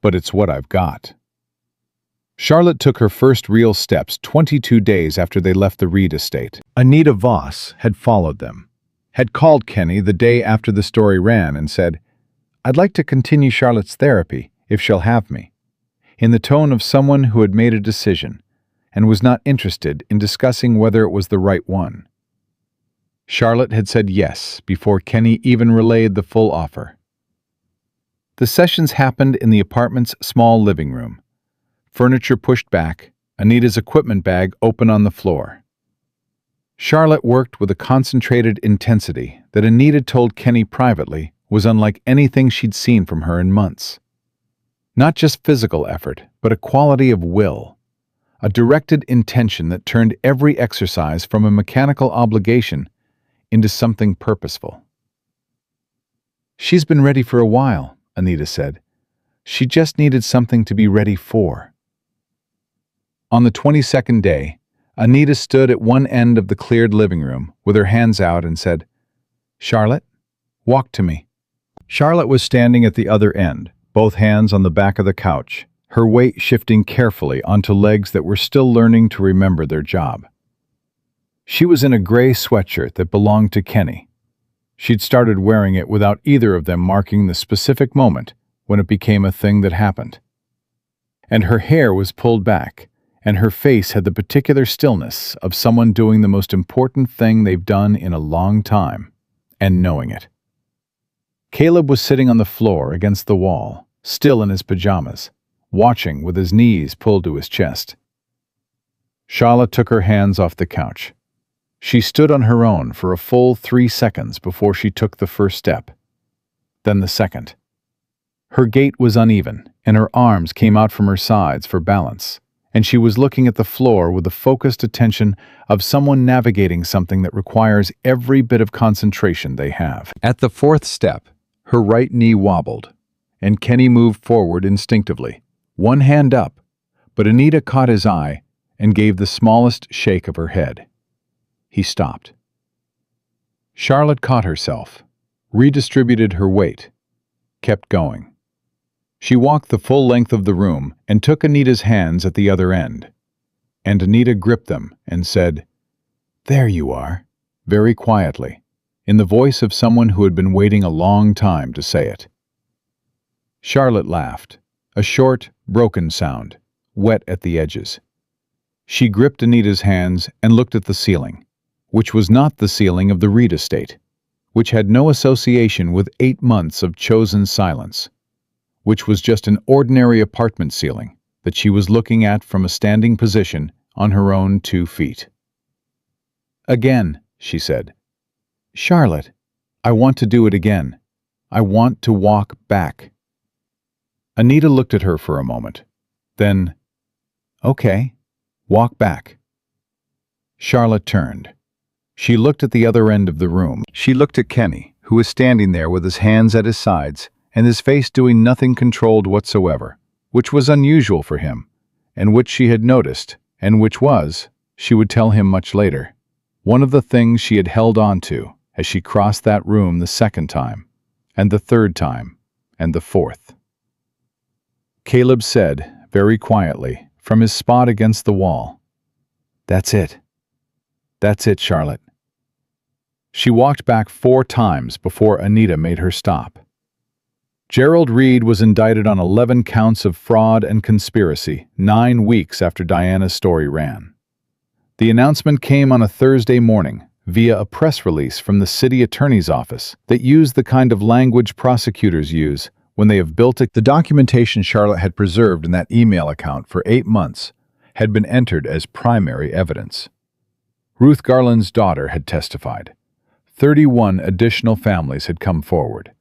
"But it's what I've got." Charlotte took her first real steps 22 days after they left the Reed estate. Anita Voss had followed them, had called Kenny the day after the story ran and said, "I'd like to continue Charlotte's therapy, if she'll have me," in the tone of someone who had made a decision and was not interested in discussing whether it was the right one. Charlotte had said yes before Kenny even relayed the full offer. The sessions happened in the apartment's small living room. Furniture pushed back, Anita's equipment bag open on the floor. Charlotte worked with a concentrated intensity that Anita told Kenny privately was unlike anything she'd seen from her in months. Not just physical effort, but a quality of will, a directed intention that turned every exercise from a mechanical obligation into something purposeful. "She's been ready for a while," Anita said. "She just needed something to be ready for." On the 22nd day, Anita stood at one end of the cleared living room with her hands out and said, "Charlotte, walk to me." Charlotte was standing at the other end, both hands on the back of the couch, her weight shifting carefully onto legs that were still learning to remember their job. She was in a gray sweatshirt that belonged to Kenny. She'd started wearing it without either of them marking the specific moment when it became a thing that happened. And her hair was pulled back, and her face had the particular stillness of someone doing the most important thing they've done in a long time, and knowing it. Caleb was sitting on the floor against the wall, still in his pajamas, watching with his knees pulled to his chest. Charlotte took her hands off the couch. She stood on her own for a full 3 seconds before she took the first step, then the second. Her gait was uneven, and her arms came out from her sides for balance, and she was looking at the floor with the focused attention of someone navigating something that requires every bit of concentration they have. At the 4th step, her right knee wobbled, and Kenny moved forward instinctively, one hand up, but Anita caught his eye and gave the smallest shake of her head. He stopped. Charlotte caught herself, redistributed her weight, kept going. She walked the full length of the room and took Anita's hands at the other end. And Anita gripped them and said, "There you are," very quietly, in the voice of someone who had been waiting a long time to say it. Charlotte laughed, a short, broken sound, wet at the edges. She gripped Anita's hands and looked at the ceiling, which was not the ceiling of the Reed estate, which had no association with 8 months of chosen silence, which was just an ordinary apartment ceiling that she was looking at from a standing position on her own 2 feet. "Again," she said. "Charlotte, I want to do it again. I want to walk back." Anita looked at her for a moment. Then, "Okay, walk back." Charlotte turned. She looked at the other end of the room. She looked at Kenny, who was standing there with his hands at his sides and his face doing nothing controlled whatsoever, which was unusual for him, and which she had noticed, and which was, she would tell him much later, one of the things she had held on to as she crossed that room the 2nd time, and the 3rd time, and the 4th. Caleb said, very quietly, from his spot against the wall, "That's it. That's it, Charlotte." She walked back 4 times before Anita made her stop. Gerald Reed was indicted on 11 counts of fraud and conspiracy 9 weeks after Diana's story ran. The announcement came on a Thursday morning via a press release from the city attorney's office that used the kind of language prosecutors use when they have built the documentation Charlotte had preserved in that email account for 8 months had been entered as primary evidence. Ruth Garland's daughter had testified. 31 additional families had come forward.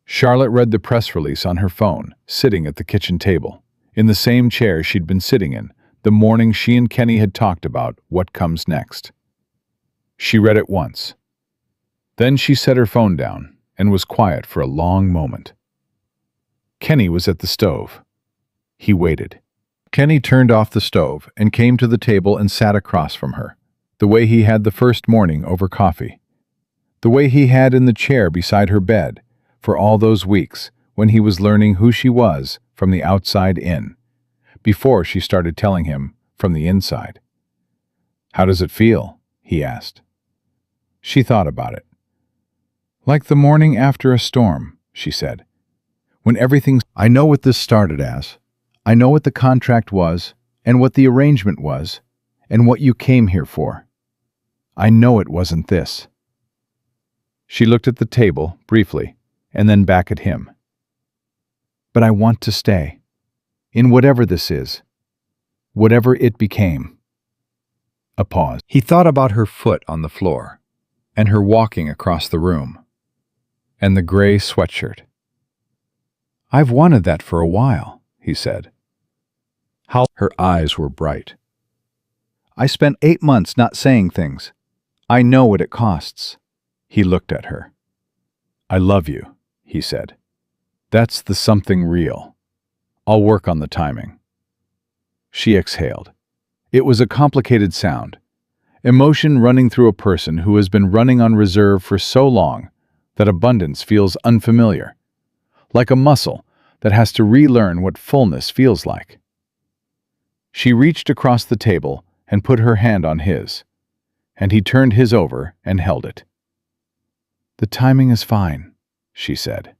Charlotte read the press release on her phone, sitting at the kitchen table, in the same chair she'd been sitting in the morning she and Kenny had talked about what comes next. She read it once. Then she set her phone down and was quiet for a long moment. Kenny was at the stove. He waited. Kenny turned off the stove and came to the table and sat across from her, the way he had the first morning over coffee, the way he had in the chair beside her bed for all those weeks when he was learning who she was from the outside in, before she started telling him from the inside. "How does it feel?" he asked. She thought about it. "Like the morning after a storm," she said. "When everything's... I know what this started as. I know what the contract was, and what the arrangement was, and what you came here for. I know it wasn't this." She looked at the table, briefly, and then back at him. "But I want to stay. In whatever this is. Whatever it became." A pause. He thought about her foot on the floor, and her walking across the room, and the gray sweatshirt. "I've wanted that for a while," he said. Her eyes were bright. "I spent 8 months not saying things. I know what it costs." He looked at her. "I love you," he said. "That's the something real. I'll work on the timing." She exhaled. It was a complicated sound, emotion running through a person who has been running on reserve for so long that abundance feels unfamiliar, like a muscle that has to relearn what fullness feels like. She reached across the table and put her hand on his, and he turned his over and held it. "The timing is fine," she said.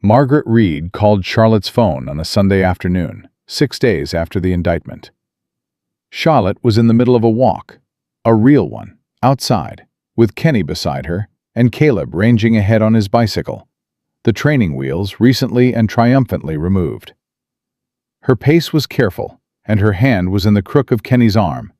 Margaret Reed called Charlotte's phone on a Sunday afternoon, 6 days after the indictment. Charlotte was in the middle of a walk, a real one, outside, with Kenny beside her and Caleb ranging ahead on his bicycle, the training wheels recently and triumphantly removed. Her pace was careful, and her hand was in the crook of Kenny's arm,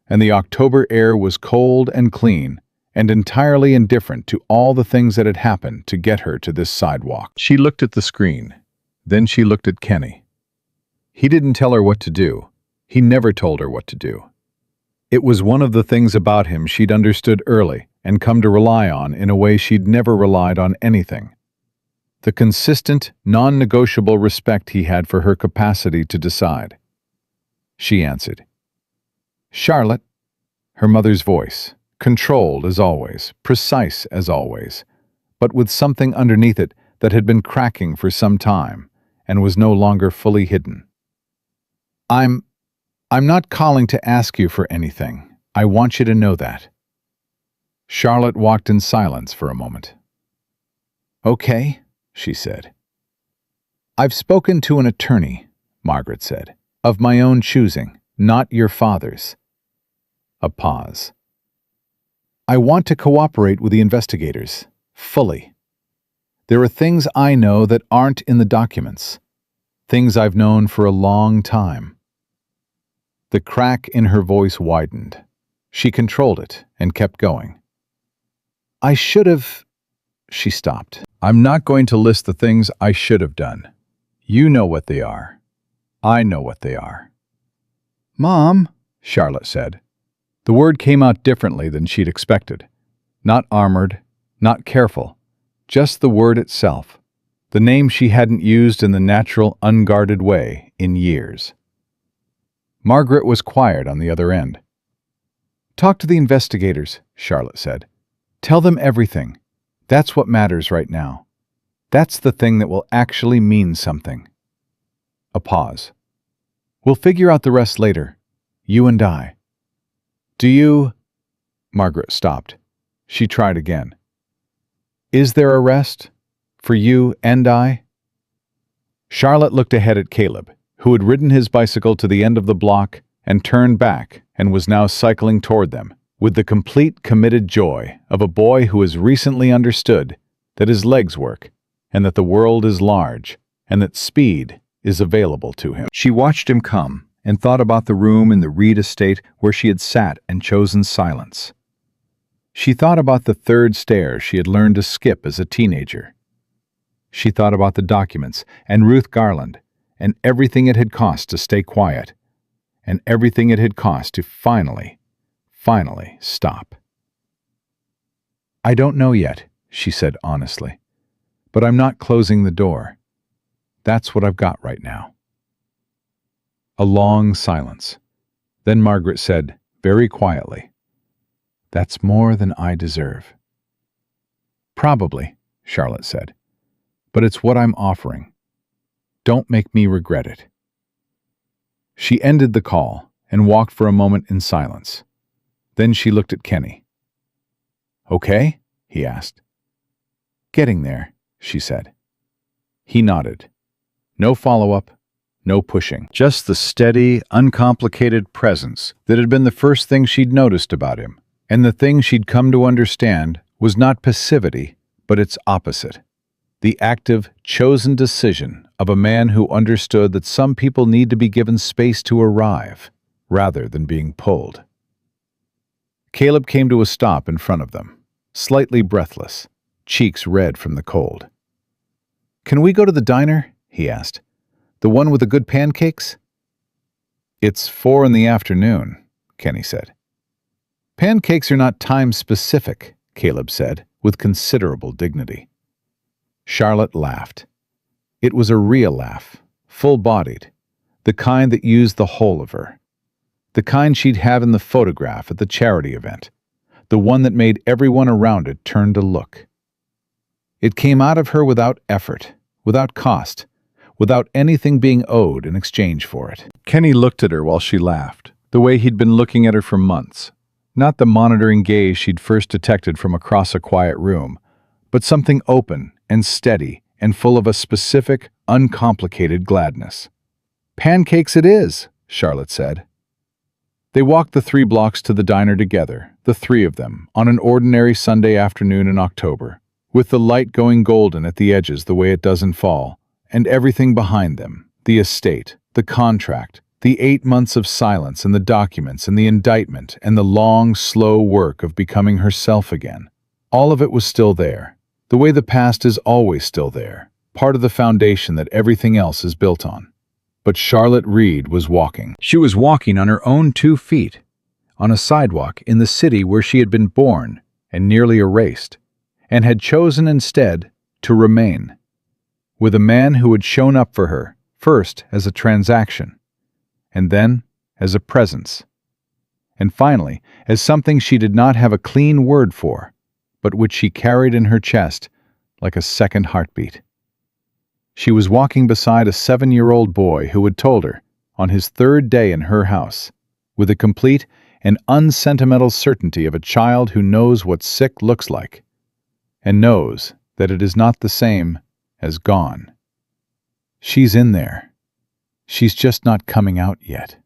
and the October air was cold and clean and entirely indifferent to all the things that had happened to get her to this sidewalk. She looked at the screen. Then she looked at Kenny. He didn't tell her what to do. He never told her what to do. It was one of the things about him she'd understood early and come to rely on in a way she'd never relied on anything. The consistent, non-negotiable respect he had for her capacity to decide. She answered. "Charlotte." Her mother's voice, controlled as always, precise as always, but with something underneath it that had been cracking for some time and was no longer fully hidden. I'm not calling to ask you for anything. I want you to know that. Charlotte walked in silence for a moment. Okay, she said. I've spoken to an attorney, Margaret said, of my own choosing, not your father's. A pause. I want to cooperate with the investigators, fully. There are things I know that aren't in the documents, things I've known for a long time. The crack in her voice widened. She controlled it and kept going. I should have... She stopped. I'm not going to list the things I should have done. You know what they are. I know what they are. Mom, Charlotte said. The word came out differently than she'd expected. Not armored, not careful. Just the word itself, the name she hadn't used in the natural, unguarded way in years. Margaret was quiet on the other end. Talk to the investigators, Charlotte said. Tell them everything. That's what matters right now. That's the thing that will actually mean something. A pause. We'll figure out the rest later, you and I. Do you... Margaret stopped. She tried again. Is there a rest? For you and I? Charlotte looked ahead at Caleb, who had ridden his bicycle to the end of the block and turned back and was now cycling toward them, with the complete committed joy of a boy who has recently understood that his legs work and that the world is large and that speed is available to him. She watched him come and thought about the room in the Reed estate where she had sat and chosen silence. She thought about the third stair she had learned to skip as a teenager. She thought about the documents and Ruth Garland and everything it had cost to stay quiet and everything it had cost to finally stop. I don't know yet, she said honestly, but I'm not closing the door. That's what I've got right now. A long silence. Then Margaret said, very quietly, That's more than I deserve. Probably, Charlotte said, but it's what I'm offering. Don't make me regret it. She ended the call and walked for a moment in silence. Then she looked at Kenny. Okay? He asked. Getting there, she said. He nodded. No follow-up, no pushing. Just the steady, uncomplicated presence that had been the first thing she'd noticed about him. And the thing she'd come to understand was not passivity, but its opposite. The active, chosen decision of a man who understood that some people need to be given space to arrive, rather than being pulled. Caleb came to a stop in front of them, slightly breathless, cheeks red from the cold. Can we go to the diner? He asked. The one with the good pancakes? It's 4 p.m, Kenny said. Pancakes are not time-specific, Caleb said, with considerable dignity. Charlotte laughed. It was a real laugh, full-bodied, the kind that used the whole of her. The kind she'd have in the photograph at the charity event, the one that made everyone around it turn to look. It came out of her without effort, without cost, without anything being owed in exchange for it. Kenny looked at her while she laughed, the way he'd been looking at her for months. Not the monitoring gaze she'd first detected from across a quiet room, but something open and steady and full of a specific, uncomplicated gladness. Pancakes it is, Charlotte said. They walked the 3 blocks to the diner together, the 3 of them, on an ordinary Sunday afternoon in October, with the light going golden at the edges the way it does in fall, and everything behind them, the estate, the contract, the 8 months of silence and the documents and the indictment and the long, slow work of becoming herself again. All of it was still there, the way the past is always still there, part of the foundation that everything else is built on. But Charlotte Reed was walking. She was walking on her own 2 feet, on a sidewalk in the city where she had been born and nearly erased, and had chosen instead to remain, with a man who had shown up for her, first as a transaction, and then as a presence. and finally, as something she did not have a clean word for, but which she carried in her chest like a second heartbeat. She was walking beside a 7-year-old boy who had told her, on his 3rd day in her house, with the complete and unsentimental certainty of a child who knows what sick looks like, and knows that it is not the same as gone. She's in there. She's just not coming out yet.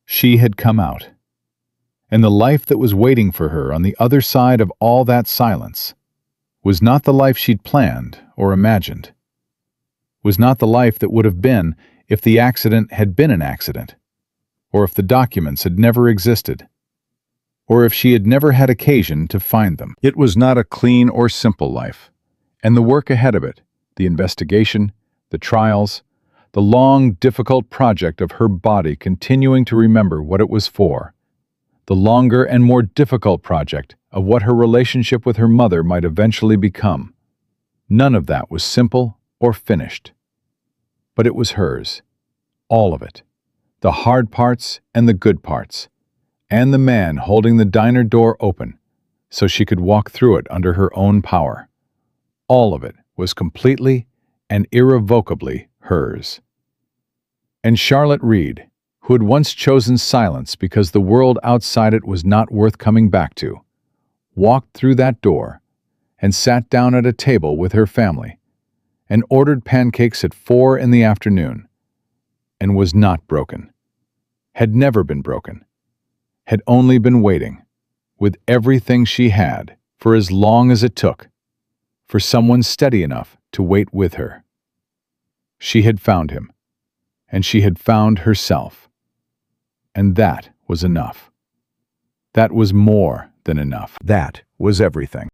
She had come out, and the life that was waiting for her on the other side of all that silence was not the life she'd planned or imagined, was not the life that would have been if the accident had been an accident, or if the documents had never existed, or if she had never had occasion to find them. It was not a clean or simple life, and the work ahead of it, the investigation, the trials, the long, difficult project of her body continuing to remember what it was for, the longer and more difficult project of what her relationship with her mother might eventually become. None of that was simple or finished. But it was hers, all of it, the hard parts and the good parts, and the man holding the diner door open so she could walk through it under her own power. All of it was completely and irrevocably hers. And Charlotte Reed, who had once chosen silence because the world outside it was not worth coming back to, walked through that door and sat down at a table with her family and ordered pancakes at 4 in the afternoon, and was not broken, had never been broken, had only been waiting, with everything she had, for as long as it took, for someone steady enough to wait with her. She had found him, and she had found herself. And that was enough. That was more than enough. That was everything.